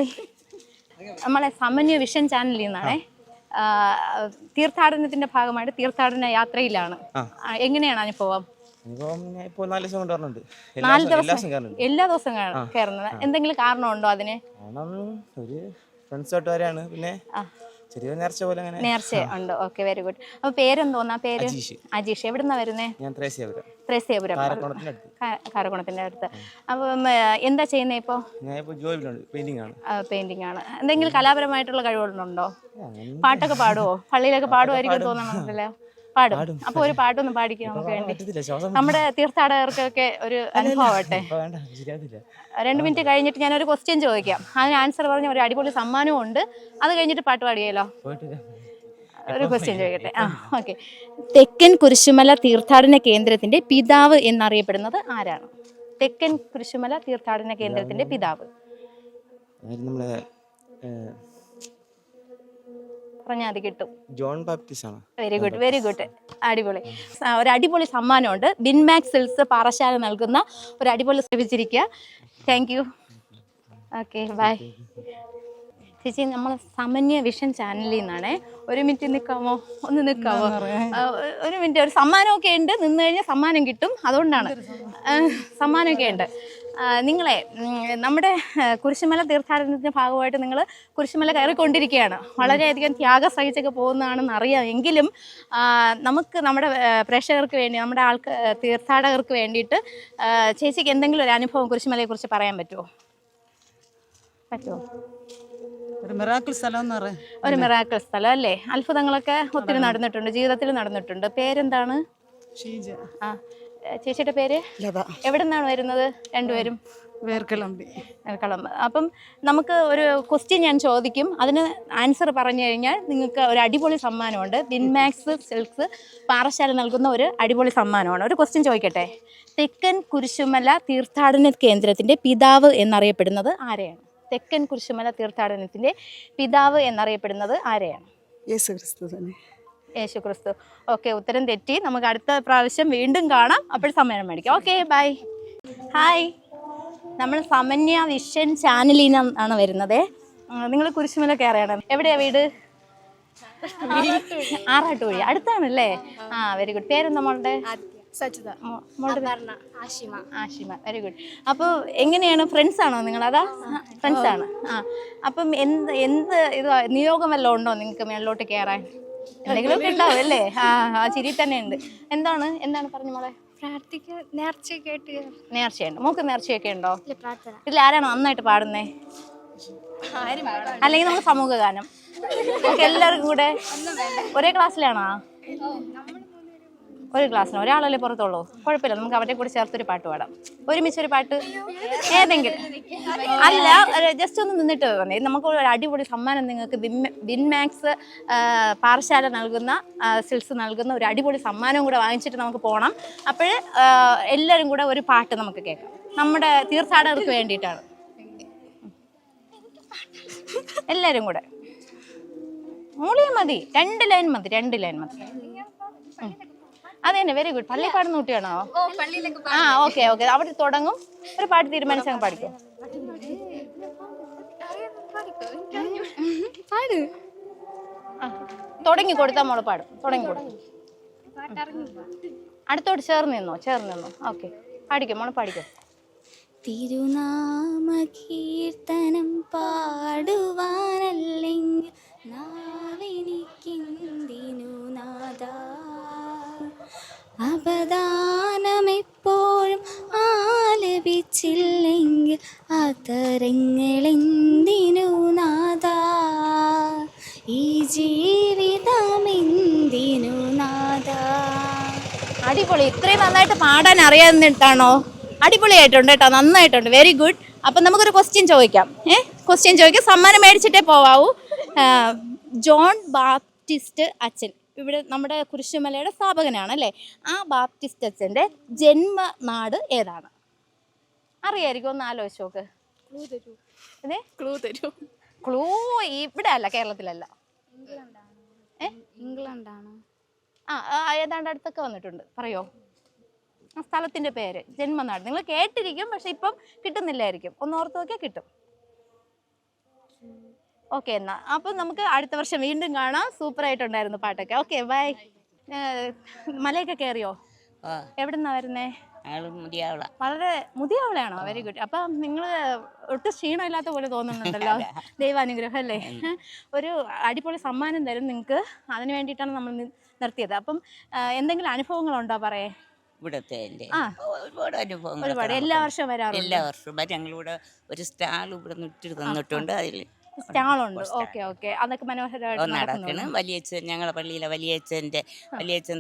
നമ്മളെ സമന്വയ വിഷൻ ചാനലിൽ നിന്നാണേ. തീർത്ഥാടനത്തിന്റെ ഭാഗമായിട്ട് തീർത്ഥാടന യാത്രയിലാണ്. എങ്ങനെയാണ് അനുഭവം? 4 ദിവസം കൊണ്ട് 4 ദിവസം എല്ലാ ദിവസവും കയറുന്നത്? എന്തെങ്കിലും കാരണമുണ്ടോ അതിന്? ഒരു ഫ്രണ്ട്സായിട്ട് വരെയാണ്, പിന്നെ ചെറിയ നേർച്ച പോലെ അങ്ങനെ നേർച്ച ഉണ്ട്. Okay, very good. അപ്പൊ പേരെന്തോന്നാ? പേര് അജീഷ്. എവിടുന്നാ വരുന്നേ? ഞാൻ ത്രേസ്യാപുരം, കാരക്കോണത്തിന്റെ അടുത്ത്. അപ്പം എന്താ ചെയ്യുന്നത് ഇപ്പോൾ? പെയിന്റിംഗ് ആണ്. എന്തെങ്കിലും കലാപരമായിട്ടുള്ള കഴിവുകളുണ്ടോ? പാട്ടൊക്കെ പാടുവോ? പള്ളിയിലൊക്കെ പാടുമായിരിക്കും തോന്നണല്ലോ. പാടും. അപ്പൊ ഒരു പാട്ടൊന്ന് പാടിക്കും നമുക്ക് വേണ്ടി, നമ്മുടെ തീർത്ഥാടകർക്കൊക്കെ ഒരു അനുഭവമാവട്ടെ. 2 മിനിറ്റ് കഴിഞ്ഞിട്ട് ഞാനൊരു ക്വസ്റ്റ്യൻ ചോദിക്കാം, അതിന് ആൻസർ പറഞ്ഞ ഒരു അടിപൊളി സമ്മാനവും ഉണ്ട്. അത് കഴിഞ്ഞിട്ട് പാട്ട് പാടിയല്ലോ. ഒരു ക്വസ്റ്റ്യൻ ചോദിക്കട്ടെ. ഓക്കെ. തെക്കൻ കുരിശുമല തീർത്ഥാടന കേന്ദ്രത്തിന്റെ പിതാവ് എന്നറിയപ്പെടുന്നത് ആരാണ്? തെക്കൻ കുരിശുമല തീർത്ഥാടന കേന്ദ്രത്തിന്റെ പിതാവ് പറഞ്ഞാൽ അത് കിട്ടും. ജോൺ ബാപ്റ്റിസ്റ്റ് ആണ്. Very good, very good. അടിപൊളി. ഒരു അടിപൊളി സമ്മാനമുണ്ട്. ബിൻമാക്സ് സിൽക്സ് പാറശാല നൽകുന്ന ഒരു അടിപൊളി ലഭിച്ചിരിക്കുക. Thank you. Okay, bye. ചേച്ചി, നമ്മൾ സമന്വയ വിഷൻ ചാനലിൽ നിന്നാണേ. ഒരു മിനിറ്റ് നിൽക്കാമോ? ഒന്ന് നിൽക്കാമോ? ഒരു മിനിറ്റ്. ഒരു സമ്മാനമൊക്കെ ഉണ്ട്, നിന്ന് കഴിഞ്ഞാൽ സമ്മാനം കിട്ടും, അതുകൊണ്ടാണ്. സമ്മാനമൊക്കെ ഉണ്ട്. നിങ്ങളെ നമ്മുടെ കുരിശുമല തീർത്ഥാടനത്തിൻ്റെ ഭാഗമായിട്ട് നിങ്ങൾ കുരിശുമല കയറിക്കൊണ്ടിരിക്കുകയാണ്. വളരെയധികം ത്യാഗം സഹിച്ചൊക്കെ പോകുന്നതാണെന്ന് അറിയാം. എങ്കിലും നമുക്ക് നമ്മുടെ പ്രേക്ഷകർക്ക് വേണ്ടി, നമ്മുടെ തീർത്ഥാടകർക്ക് വേണ്ടിയിട്ട് ചേച്ചിക്ക് എന്തെങ്കിലും ഒരു അനുഭവം കുരിശുമലയെക്കുറിച്ച് പറയാൻ പറ്റുമോ? ഒരു മിറാക്കിൾ സ്ഥലം എന്ന് പറയാം. ഒരു മിറാക്കിൾ സ്ഥലം അല്ലേ? അത്ഭുതങ്ങളൊക്കെ ഒത്തിരി നടന്നിട്ടുണ്ട്, ജീവിതത്തിൽ നടന്നിട്ടുണ്ട്. പേരെന്താണ്? ഷീജ. ചേച്ചിയുടെ പേര്? എവിടെ നിന്നാണ് വരുന്നത് രണ്ടുപേരും? വേർക്കളമ്പ്. അപ്പം നമുക്ക് ഒരു ക്വസ്റ്റ്യൻ ഞാൻ ചോദിക്കും, അതിന് ആൻസർ പറഞ്ഞു കഴിഞ്ഞാൽ നിങ്ങൾക്ക് ഒരു അടിപൊളി സമ്മാനമുണ്ട്. ബിൻമാക്സ് സിൽക്സ് പാറശാല നൽകുന്ന ഒരു അടിപൊളി സമ്മാനമാണ്. ഒരു ക്വസ്റ്റ്യൻ ചോദിക്കട്ടെ. തെക്കൻ കുരിശുമല തീർത്ഥാടന കേന്ദ്രത്തിൻ്റെ പിതാവ് എന്നറിയപ്പെടുന്നത് ആരെയാണ്? തെക്കൻ കുരിശുമല തീർത്ഥാടനത്തിൻ്റെ പിതാവ് എന്നറിയപ്പെടുന്നത് ആരെയാണ്? യേശുക്രിസ്തു തന്നെ. യേശുക്രിസ്തു. ഓക്കെ, ഉത്തരം തെറ്റി. നമുക്ക് അടുത്ത പ്രാവശ്യം വീണ്ടും കാണാം, അപ്പോൾ സമ്മാനം മേടിക്കാം. Okay, by. ഹായ്, നമ്മൾ സമന്വയ വിഷൻ ചാനലിൽ നിന്നാണ് വരുന്നത്. നിങ്ങൾ കുരിശുമല കയറിയാണ്. എവിടെയാ വീട്? ആറാട്ടുവഴി. അടുത്താണല്ലേ? Very good. പേരെന്താ മോളുടെ? ആഷിമ. Very good. അപ്പോൾ എങ്ങനെയാണ്? ഫ്രണ്ട്സ് ആണോ നിങ്ങൾ? അതാ ഫ്രണ്ട്സ് ആണ്. അപ്പം എന്ത് ഇത് നിയോഗം വല്ലതും ഉണ്ടോ നിങ്ങൾക്ക് മേളിലോട്ട് കയറാൻ? എന്തെങ്കിലുമൊക്കെ ഉണ്ടാവും അല്ലേ? ചിരി തന്നെ ഉണ്ട്. എന്താണ് പറഞ്ഞു മോളെ? നേർച്ചയുണ്ട്. മോക്ക് നേർച്ചയൊക്കെ ഉണ്ടോ? ഇതിൽ ആരാണ് നന്നായിട്ട് പാടുന്നേ? അല്ലെങ്കിൽ നമുക്ക് സമൂഹ ഗാനം എല്ലാവർക്കും കൂടെ ഒരേ ക്ലാസ്സിലാണോ? ഒരു ക്ലാസ്സിന് ഒരാളല്ലേ പുറത്തുള്ളൂ, കുഴപ്പമില്ല, നമുക്ക് അവരുടെ കൂടെ ചേർത്തൊരു പാട്ട് പാടാം. ഒരുമിച്ചൊരു പാട്ട് ഏതെങ്കിലും. അല്ല, ജസ്റ്റ് ഒന്ന് നിന്നിട്ട് തന്നെ നമുക്ക് ഒരു അടിപൊളി സമ്മാനം നിങ്ങൾക്ക് വിൻമാക്സ് പാറശാല നൽകുന്ന സിൽസ് നൽകുന്ന ഒരു അടിപൊളി സമ്മാനവും കൂടെ വാങ്ങിച്ചിട്ട് നമുക്ക് പോകണം. അപ്പോൾ എല്ലാവരും കൂടെ ഒരു പാട്ട് നമുക്ക് കേൾക്കാം, നമ്മുടെ തീർത്ഥാടകർക്ക് വേണ്ടിയിട്ടാണ്. എല്ലാവരും കൂടെ മൂളിയും മതി, 2 ലൈൻ മതി. അത് തന്നെ, വെരി ഗുഡ്. പള്ളി പാടുന്ന കുട്ടിയാണോ? ആ, ഓക്കെ. അവിടെ തുടങ്ങും, ഒരു പാട്ട് തീരുമാനിച്ചങ്ങ് പാടിക്കും. തുടങ്ങി കൊടുത്താൽ മോള് പാടും. തുടങ്ങി കൊടുക്കും. അടുത്തോട്ട് ചേർന്ന് നിന്നോ. ഓക്കെ, പാടിക്കും മോള്, പാടിക്കും. തിരുനാമ കീർത്തനം പാടുവാനല്ലെങ്കിൽ നാവെനിക്കെന്തിനു നാദാ, അപദാനമെപ്പോഴും ആലപിച്ചില്ലെങ്കിൽ അതരങ്ങളെന്തിനു നാദാ, ഈ ജീവിതമെന്തിനു നാദാ. അടിപൊളി. ഇത്രയും നന്നായിട്ട് പാടാൻ അറിയാന്നിട്ടാണോ? അടിപൊളിയായിട്ടുണ്ട് കേട്ടോ, നന്നായിട്ടുണ്ട്, വെരി ഗുഡ്. അപ്പം നമുക്കൊരു ക്വസ്റ്റ്യൻ ചോദിക്കാം. സമ്മാനം മേടിച്ചിട്ടേ പോവാവൂ. ജോൺ ബാപ്റ്റിസ്റ്റ് അച്ഛൻ ഇവിടെ നമ്മുടെ കുരിശുമലയുടെ സ്ഥാപകനാണ് അല്ലേ? ആ ബാപ്റ്റിസ്റ്റ് അച്ഛൻ്റെ ജന്മനാട് ഏതാണ്? അറിയായിരിക്കും, ഒന്ന് ആലോചിച്ച് നോക്ക്. ക്ലൂ ഇവിടെ അല്ല, കേരളത്തിലല്ല. ഇംഗ്ലണ്ടാണോ? ആ, ഏതാണ്ട് അടുത്തൊക്കെ വന്നിട്ടുണ്ട്. പറയോ ആ സ്ഥലത്തിൻ്റെ പേര്, ജന്മനാട്. നിങ്ങൾ കേട്ടിരിക്കും, പക്ഷെ ഇപ്പം കിട്ടുന്നില്ലായിരിക്കും. ഒന്ന് ഓർത്ത് നോക്കിയാൽ കിട്ടും. ഓക്കെ, എന്നാൽ അപ്പം നമുക്ക് അടുത്ത വർഷം വീണ്ടും കാണാം. സൂപ്പറായിട്ടുണ്ടായിരുന്നു പാട്ടൊക്കെ. Okay, by. മലയൊക്കെ കയറിയോ? എവിടെ നിന്നാ വരുന്നേ? വളരെ മുതിയാവളയാണോ? Very good. അപ്പം നിങ്ങൾ ഒട്ടും ക്ഷീണമില്ലാത്ത പോലെ തോന്നുന്നുണ്ടല്ലോ. ദൈവാനുഗ്രഹം അല്ലേ? ഒരു അടിപൊളി സമ്മാനം തരും നിങ്ങൾക്ക്. അതിന് വേണ്ടിയിട്ടാണ് നമ്മൾ നിർത്തിയത്. അപ്പം എന്തെങ്കിലും അനുഭവങ്ങളുണ്ടോ പറയേ? ഇവിടുത്തെ ഒരുപാട് അനുഭവങ്ങൾ. ഒരുപാട്. എല്ലാ വർഷവും വരാറുണ്ട്? എല്ലാ വർഷവും ഞങ്ങളിവിടെ ഒരു സ്റ്റാൾ ഇവിടെ ഇട്ടിട്ട് തന്നിട്ടുണ്ട്. അതിൽ സ്റ്റാളുണ്ട്. ഓക്കെ. അതൊക്കെ മനോഹരമായിട്ട് നടക്കണം. വലിയച്ഛൻ, ഞങ്ങളെ പള്ളിയിലെ വലിയച്ഛൻ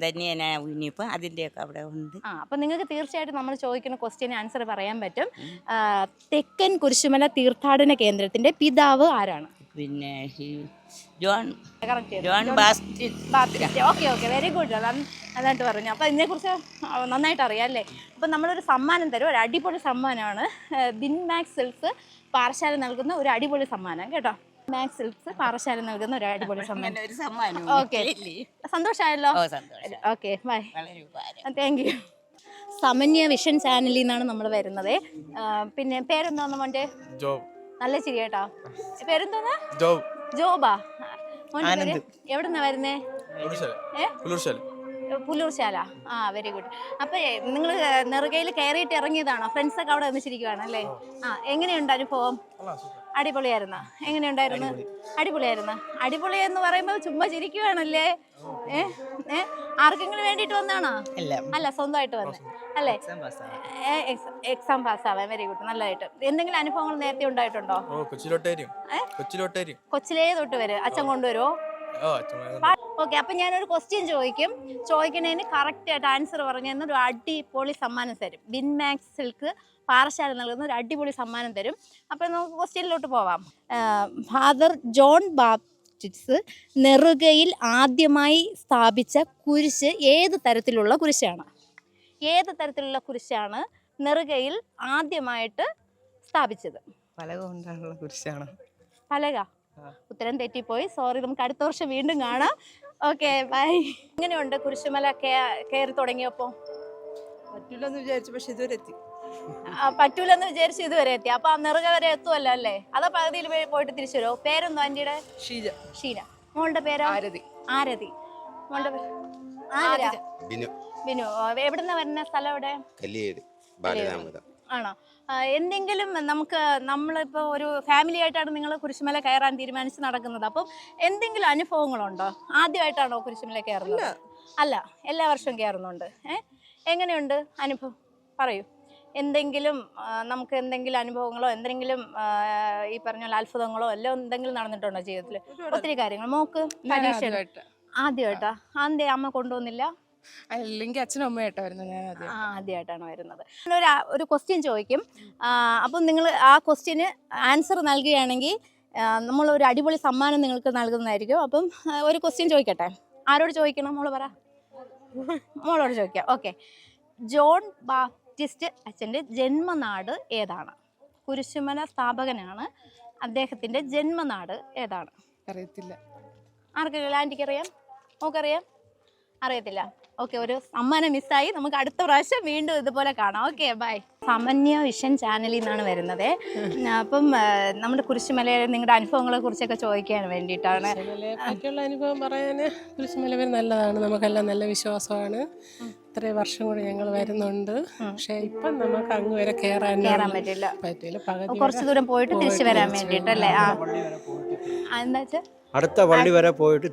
തന്നെയാണ് ഇനിയിപ്പോൾ അതിൻ്റെയൊക്കെ അവിടെ ഉണ്ട്. അപ്പം നിങ്ങൾക്ക് തീർച്ചയായിട്ടും നമ്മൾ ചോദിക്കുന്ന ക്വസ്റ്റ്യന് ആൻസർ പറയാൻ പറ്റും. തെക്കൻ കുരിശുമല തീർത്ഥാടന കേന്ദ്രത്തിന്റെ പിതാവ് ആരാണ്? പിന്നെ John Baptist. Okay, very good. നന്നായിട്ട് പറഞ്ഞു. അപ്പം ഇതിനെക്കുറിച്ച് നന്നായിട്ട് അറിയാം അല്ലേ? അപ്പം നമ്മളൊരു സമ്മാനം തരും, ഒരു അടിപൊളി സമ്മാനമാണ്. വിൻമാക്സ് സിൽക്സ് പാറശാല നൽകുന്ന ഒരു അടിപൊളി സമ്മാനം കേട്ടോ. മാക്സ് സിൽക്സ് പാറശാല നൽകുന്ന ഒരു അടിപൊളി സമ്മാനം. ഓക്കെ, സന്തോഷമായല്ലോ? Okay, bye. Thank you. Samanya vision ചാനലിൽ നിന്നാണ് നമ്മൾ വരുന്നത്. പിന്നെ പേരെന്തോന്ന് മോൻ്റെ? നല്ല ചിരി കേട്ടോ. പേരെന്തോന്ന്? ജോബാ. എവിടെന്നാ വരുന്നേ? പുല്ലൂർശാല. ആ, വെരി ഗുഡ്. അപ്പൊ നിങ്ങൾ നെറുകയിൽ കയറിയിട്ട് ഇറങ്ങിയതാണോ? ഫ്രണ്ട്സൊക്കെ അവിടെ വന്നിച്ചിരിക്കുവാണല്ലേ? ആ, എങ്ങനെയുണ്ട് അനുഭവം? അടിപൊളിയായിരുന്ന? എങ്ങനെയുണ്ടായിരുന്നു? അടിപൊളി എന്ന് പറയുമ്പോൾ ചുമ്മാ ചിരിക്കുവാണല്ലേ? ആർക്കെങ്കിലും വേണ്ടിയിട്ട് വന്നാണോ? അല്ല, സ്വന്തമായിട്ട് വന്നേ അല്ലേ? എക്സാം പാസ്സാവാൻ. വെരി ഗുഡ്, നല്ലതായിട്ട്. എന്തെങ്കിലും അനുഭവങ്ങൾ നേരത്തെ ഉണ്ടായിട്ടുണ്ടോ? കൊച്ചിലേ തൊട്ട് വരും. അച്ഛൻ കൊണ്ടുവരുമോ? ഓക്കെ, അപ്പൊ ഞാനൊരു ക്വസ്റ്റ്യൻ ചോദിക്കുന്നതിന് കറക്റ്റ് ആയിട്ട് ആൻസർ പറഞ്ഞു തന്ന ഒരു അടിപൊളി സമ്മാനം തരും. വിൻമാക്സ് സിൽക്ക് പാറശാല നൽകുന്ന ഒരു അടിപൊളി സമ്മാനം തരും. അപ്പം നമുക്ക് ക്വസ്റ്റ്യനിലോട്ട് പോവാം. ഫാദർ ജോൺ ബാപ്റ്റിസ്റ്റ് നെറുകയിൽ ആദ്യമായി സ്ഥാപിച്ച കുരിശ് ഏത് തരത്തിലുള്ള കുരിശാണ് നെറുകയിൽ ആദ്യമായിട്ട് സ്ഥാപിച്ചത്? പലക കൊണ്ടുള്ള കുരിശാണ്. പലക? ഉത്തരം തെറ്റിപ്പോയി, സോറി. നമുക്ക് അടുത്ത വർഷം വീണ്ടും കാണാം. Okay, bye. എങ്ങനെയുണ്ട് കുരിശുമല കയറി തുടങ്ങിയപ്പോ? പറ്റൂലെന്ന് വിചാരിച്ചു, പക്ഷെ ഇതുവരെ എത്തി. പറ്റൂലെന്ന് വിചാരിച്ചു, ഇതുവരെ എത്തി. അപ്പൊ ആ നെറുക വരെ എത്തുമല്ലോ അല്ലേ? അതോ പകുതിയിൽ പോയിട്ട് തിരിച്ചു വരുമോ? പേരെന്തോ ആന്റിയുടെ? ഷീന. മോളുടെ പേരോ? ആരതി. മോളുടെ പേര്? ബിനു. എവിടുന്ന വരുന്ന സ്ഥലം? എവിടെ? ആണോ? എന്തെങ്കിലും നമ്മളിപ്പോൾ ഒരു ഫാമിലി ആയിട്ടാണ് നിങ്ങൾ കുരിശുമല കയറാൻ തീരുമാനിച്ച് നടക്കുന്നത്. അപ്പം എന്തെങ്കിലും അനുഭവങ്ങളുണ്ടോ? ആദ്യമായിട്ടാണോ കുരിശുമല കയറുന്നത്? അല്ല, എല്ലാ വർഷവും കയറുന്നുണ്ട്. എങ്ങനെയുണ്ട് അനുഭവം? പറയൂ. നമുക്ക് എന്തെങ്കിലും അനുഭവങ്ങളോ എന്തെങ്കിലും ഈ പറഞ്ഞ അത്ഭുതങ്ങളോ എല്ലാം എന്തെങ്കിലും നടന്നിട്ടുണ്ടോ ജീവിതത്തിൽ? ഒത്തിരി കാര്യങ്ങൾ. മോക്ക് ആദ്യമായിട്ടാ? അമ്മ കൊണ്ടുവന്നില്ല? അല്ലെങ്കിൽ അച്ഛനും അമ്മയായിട്ടായിരുന്നു ഞാൻ ആദ്യം. ആദ്യമായിട്ടാണ് വരുന്നത്. ഒരു ക്വസ്റ്റ്യൻ ചോദിക്കും. അപ്പം നിങ്ങൾ ആ ക്വസ്റ്റ്യന് ആൻസർ നൽകുകയാണെങ്കിൽ നമ്മൾ ഒരു അടിപൊളി സമ്മാനം നിങ്ങൾക്ക് നൽകുന്നതായിരിക്കും. അപ്പം ഒരു ക്വസ്റ്റ്യൻ ചോദിക്കട്ടെ. ആരോട് ചോദിക്കണം? മോള് പറ. മോളോട് ചോദിക്കാം. ഓക്കെ. ജോൺ ബാപ്റ്റിസ്റ്റ് അച്ഛൻ്റെ ജന്മനാട് ഏതാണ്? കുരിശുമല സ്ഥാപകനാണ്. അദ്ദേഹത്തിൻ്റെ ജന്മനാട് ഏതാണ്? അറിയത്തില്ല. ആർക്കറിയാം? ആൻറ്റിക്ക് അറിയാം? മോക്കറിയാം? അറിയത്തില്ല. ഓക്കെ, ഒരു സമ്മാനം മിസ്സായി. നമുക്ക് അടുത്ത പ്രാവശ്യം വീണ്ടും ഇതുപോലെ കാണാം. Okay, by. സമന്യ വിഷൻ ചാനലിൽ നിന്നാണ് വരുന്നത്. അപ്പം നമ്മുടെ കുരിശുമലയിൽ നിങ്ങളുടെ അനുഭവങ്ങളെ കുറിച്ചൊക്കെ ചോദിക്കാൻ വേണ്ടിയിട്ടാണ്. പറ്റിയുള്ള അനുഭവം പറയാൻ കുരിശുമല നല്ലതാണ്. നമുക്കെല്ലാം നല്ല വിശ്വാസമാണ്. ഇത്രയും വർഷം കൂടി ഞങ്ങൾ വരുന്നുണ്ട്. പക്ഷെ ഇപ്പം നമുക്ക് അങ്ങ് വരെ കയറാൻ പറ്റില്ല. പകുതി കുറച്ച് ദൂരം പോയിട്ട് തിരിച്ചു വരാൻ വേണ്ടിയിട്ടല്ലേ? എന്താ വെച്ചാൽ അടുത്ത പള്ളി വരെ പോയിട്ട്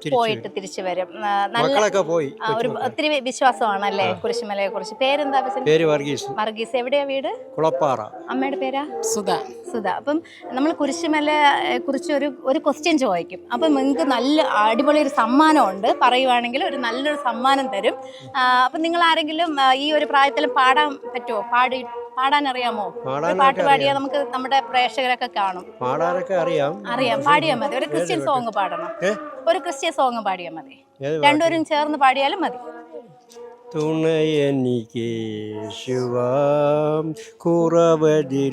തിരിച്ചു വരും. മക്കളൊക്കെ പോയി. ഒരു ഒത്തിരി വിശ്വാസമാണല്ലേ കുരിശുമലയെ കുറിച്ച്. പേരെന്താ? പേര് വർഗീസ്. വർഗീസ്. എവിടെയാ വീട്? കുളപ്പാറ. അമ്മയുടെ പേരാ? സുധ. അപ്പം നമ്മൾ കുരിശുമലയെ കുറിച്ച് ഒരു ക്വസ്റ്റ്യൻ ചോദിക്കും. അപ്പം നിങ്ങൾക്ക് നല്ല അടിപൊളി ഒരു സമ്മാനമുണ്ട്. പറയുവാണെങ്കിൽ ഒരു നല്ലൊരു സമ്മാനം തരും. അപ്പം നിങ്ങൾ ആരെങ്കിലും ഈ ഒരു പ്രായത്തിൽ പാടാൻ പറ്റുമോ? പാടാൻ അറിയാമോ? പാട്ട് പാടിയാൽ നമുക്ക് നമ്മുടെ പ്രേക്ഷകരൊക്കെ കാണും. പാടാനൊക്കെ അറിയാം. പാടിയാൽ മതി. ഒരു ക്രിസ്ത്യൻ സോങ് പാടണം. ഒരു ക്രിസ്ത്യൻ സോങ് പാടിയാൽ മതി. രണ്ടുപേരും ചേർന്ന് പാടിയാലും മതി. തുണയെനിക്കേശുവാം കുറവതിലില്ലതാൽ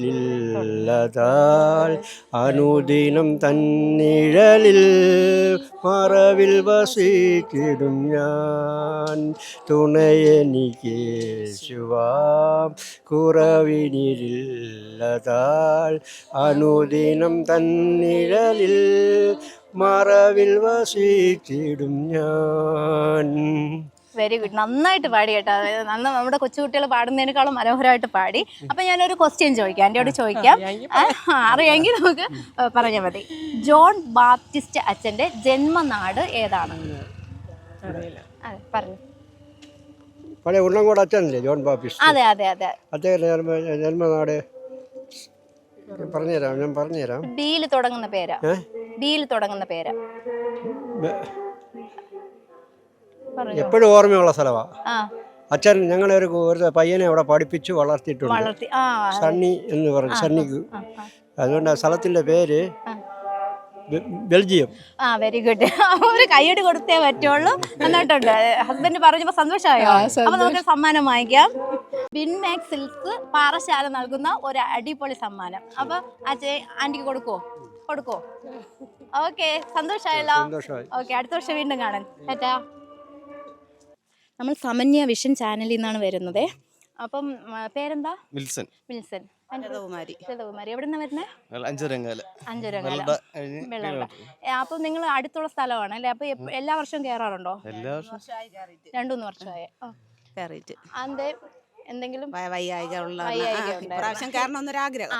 അനുദിനം തന്നിഴലിൽ മറവിൽ വസിച്ചിടും ഞാൻ. തുണയെനിക്കേശുവാം കുറവിനില്ലതാൽ അനുദിനം തന്നിഴലിൽ മറവിൽ വസിച്ചിടും ഞാൻ. Very good. നന്നായിട്ട് പാടി കേട്ടോ. നമ്മുടെ കൊച്ചുകുട്ടികൾ പാടുന്നതിനേക്കാളും മനോഹരമായിട്ട് പാടി. അപ്പം ഞാനൊരു ക്വസ്റ്റ്യൻ ചോദിക്കാം. എൻ്റെയോട് ചോദിക്കാം. അറിയാമെങ്കിൽ നമുക്ക് പറഞ്ഞാൽ മതി. ജോൺ ബാപ്റ്റിസ്റ്റ് അച്ഛൻ്റെ ജന്മനാട് ഏതാണ്? അതെ, പറഞ്ഞു. പഴയ ഉള്ളംകോട് അച്ഛനല്ലേ ജോൺ ബാപ്റ്റിസ്റ്റ്? അതെ അതെ അതെ. അദ്ദേഹത്തിന്റെ ജന്മനാട് ഞാൻ പറഞ്ഞുതരാം. ബിയിൽ തുടങ്ങുന്ന പേരാ. ബിയിൽ തുടങ്ങുന്ന പേരാ. എപ്പോഴും ഓർമ്മയുള്ള സ്ഥലമാണ്. അച്ഛൻ ഞങ്ങളെ ഒരു പയ്യനെ അവിടെ പഠിപ്പിച്ചു വളർത്തിയിട്ടുണ്ട്. സണ്ണി എന്ന് പറഞ്ഞു. സണ്ണിക്ക്. അതുകൊണ്ട് ആ സ്ഥലത്തിന്റെ പേര് ബെൽജിയം. Very good. ഒരു കൈയ്യടി കൊടുത്തേ പറ്റുള്ളൂ. നന്നായിട്ടുണ്ട്. ഹസ്ബൻഡ് പറഞ്ഞപ്പോ സന്തോഷമായോ? അപ്പൊ നമുക്ക് സമ്മാനം വാങ്ങിക്കാം. വിൻമാക്സ് സിൽക്സ് പാറശാല നൽകുന്ന ഒരു അടിപൊളി സമ്മാനം. അപ്പൊ ആന്റിക്ക് കൊടുക്കോ? ഓക്കെ, സന്തോഷമായല്ലോ. ഓക്കെ, അടുത്ത വർഷം വീണ്ടും കാണാൻ പറ്റാ. നമ്മൾ സമന്യ വിഷൻ ചാനലിൽ നിന്നാണ് വരുന്നത്. അപ്പം പേരെന്താ? വിൽസൺ. ലതകുമാരി. എവിടെ നിന്നാ വരുന്നത്? അഞ്ചുരങ്ങാല. അപ്പൊ നിങ്ങൾ അടുത്തുള്ള സ്ഥലമാണ് അല്ലേ? അപ്പൊ എല്ലാ വർഷവും കയറാറുണ്ടോ? 2-3 വർഷമായി അതെ. എന്തെങ്കിലും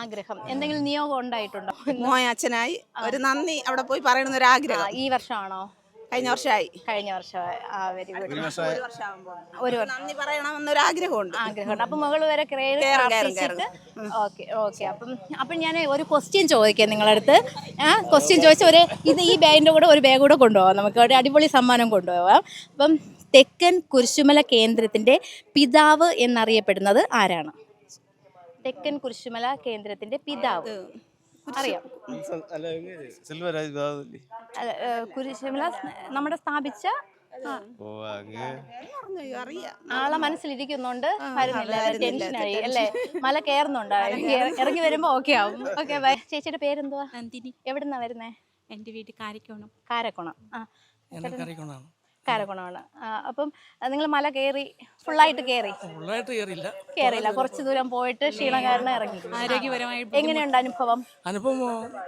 ആഗ്രഹം എന്തെങ്കിലും നിയോഗം ഉണ്ടായിട്ടുണ്ടോ? അച്ഛനായി ഒരു നന്ദി അവിടെ പോയി പറയണമെന്നൊരാഗ്രഹം. ഈ വർഷമാണോ? കഴിഞ്ഞ വർഷമായി. Very good. ഒരു നന്ദി പറയണമെന്നൊരാഗ്രഹമുണ്ട്. അപ്പൊ മകള് വരെ ഓക്കെ. അപ്പം ഞാൻ ഒരു ക്വസ്റ്റ്യൻ ചോദിക്കാം നിങ്ങളടുത്ത്. ക്വസ്റ്റ്യൻ ചോദിച്ച ഈ ബാഗിന്റെ കൂടെ ഒരു ബാഗ് കൂടെ കൊണ്ടുപോകാം. നമുക്ക് ഒരു അടിപൊളി സമ്മാനം കൊണ്ടുപോകാം. അപ്പം തെക്കൻ കുരിശുമല കേന്ദ്രത്തിന്റെ പിതാവ് എന്നറിയപ്പെടുന്നത് ആരാണ്? തെക്കൻ കുരിശുമല കേന്ദ്രത്തിന്റെ പിതാവ് അറിയാം? കുരിശുമല നമ്മുടെ സ്ഥാപിച്ച ആളെ മനസ്സിലിരിക്കുന്നുണ്ട്. വരുന്നില്ല, ടെൻഷനായി അല്ലേ? മല കയറുന്നുണ്ടോ? ഇറങ്ങി വരുമ്പോ ഓക്കെ ആവും. Okay, bye. ചേച്ചിയുടെ പേരെന്തുവാ? നന്ദിനി. എവിടുന്നാ വരുന്നേ? എൻ്റെ വീട് കാരക്കോണം. കാരക്കോണം അപ്പം നിങ്ങൾ മല കയറി ഫുള്ളായിട്ട് കയറിയില്ല, കുറച്ച് ദൂരം പോയിട്ട് ക്ഷീണം കാരണം ഇറങ്ങി. ആരോഗ്യപരമായി എങ്ങനെയുണ്ട് അനുഭവം?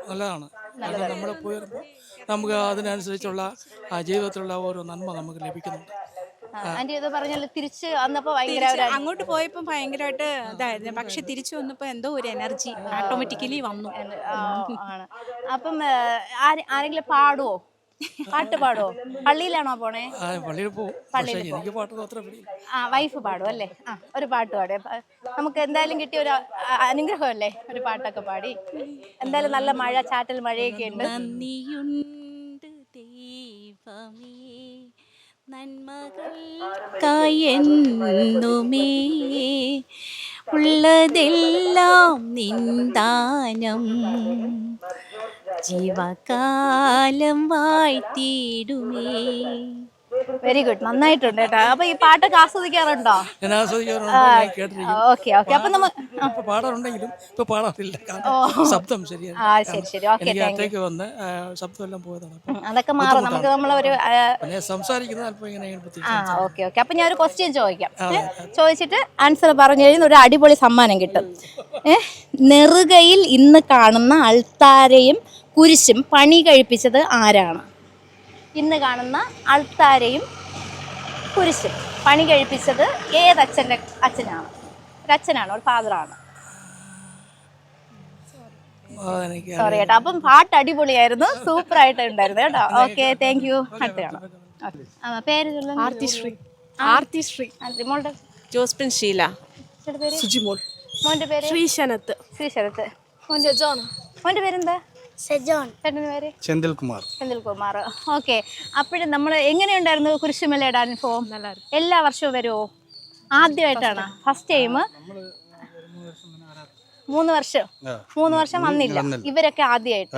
നല്ലതാണ്. നമ്മൾ പോയി വരുമ്പോൾ നമുക്ക് അതിനനുസരിച്ചുള്ള ജീവിതത്തിലുള്ള ഓരോ നന്മ നമുക്ക് ലഭിക്കുന്നുണ്ട്. ആന്റി ഇത് പറഞ്ഞാൽ തിരിച്ച് വന്നപ്പോ അങ്ങോട്ട് പോയപ്പോ ഭയങ്കരമായിട്ട് ഇതായിരുന്നു. പക്ഷെ തിരിച്ചു വന്നപ്പോ എന്തോ ഒരു എനർജി ഓട്ടോമാറ്റിക്കലി വന്നു. ആണ്. അപ്പം ആരെങ്കിലും പാടുവോ? പാട്ട് പാടുവോ? പള്ളിയിലാണോ പോണേ? വൈഫ് പാടും അല്ലേ? ഒരു പാട്ട് പാടും. നമുക്ക് എന്തായാലും കിട്ടിയ ഒരു അനുഗ്രഹമല്ലേ ഒരു പാട്ടൊക്കെ പാടി. എന്തായാലും നല്ല മഴ, ചാറ്റൽ മഴയൊക്കെ ഉണ്ട്. നന്ദിയുണ്ട് ദൈവമേ, നന്മകൾക്കായെന്നുമേ ഉള്ളതെല്ലാം നിന്ദാനം ജീവകാലം വാഴ്ത്തിയിടുമേ. വെരി ഗുഡ്, നന്നായിട്ടുണ്ട് കേട്ടോ. അപ്പൊ ഈ പാട്ടൊക്കെ ആസ്വദിക്കാറുണ്ടോ? ഞാൻ ആസ്വദിക്കാറുണ്ട്, ഞാൻ കേട്ടിരിക്കും. Okay okay. അപ്പൊ ഇപ്പൊ പാടാറുണ്ടെങ്കിലും ഇപ്പൊ പാടാറില്ല, കാരണം ശബ്ദം ശരിയാണ്. ശരി. ഓക്കെ, എനിക്ക് അത്രയ്ക്ക് വന്ന് ശബ്ദം എല്ലാം പോയതാണ്. അപ്പം അതൊക്കെ മാറും. നമുക്ക് നമ്മളൊരു പിന്നെ സംസാരിക്കുന്നത് അല്പം ഇങ്ങനെ ഓക്കെ ഓക്കെ. അപ്പൊ ഞാൻ ഒരു ക്വസ്റ്റ്യൻ ചോദിക്കാം. ചോദിച്ചിട്ട് ആൻസർ പറഞ്ഞു കഴിഞ്ഞാൽ ഒരു അടിപൊളി സമ്മാനം കിട്ടും. നെറുകയിൽ ഇന്ന് കാണുന്ന അൾത്താരയും കുരിശും പണി കഴിപ്പിച്ചത് ആരാണ്? ഇന്ന് കാണുന്ന അൾത്താരയും കുരിശും പണി കഴിപ്പിച്ചത് ഏതച്ഛൻ്റെ അച്ഛനാണ്? ഒരു അച്ഛനാണ്, ഒരു ഫാദറാണ്. സോറി കേട്ടോ. അപ്പം പാട്ട് അടിപൊളിയായിരുന്നു, സൂപ്പർ ആയിട്ട് ഉണ്ടായിരുന്നു കേട്ടോ. Okay, thank you. അടുത്ത കാണാം. പേര് ആർത്തിശ്രീ. മോളുടെ ജോസ്പിൻ ഷീല. സുജിമോൾ. മോന്റെ പേര്? ശ്രീശനത്ത്. ശ്രീശരത്ത്. മോന്റെ പേരെന്താ? ചേട്ടൻ്റെ പേര്? ചെന്തിൽകുമാർ. ചെന്തിൽകുമാർ. ഓക്കെ. അപ്പോഴും നമ്മൾ എങ്ങനെയുണ്ടായിരുന്നു കുരിശുമലയുടെ അനുഭവം? എല്ലാ വർഷവും വരുമോ? ആദ്യമായിട്ടാണ്? First time? 3 വർഷം വന്നില്ല. ഇവരൊക്കെ ആദ്യമായിട്ട്?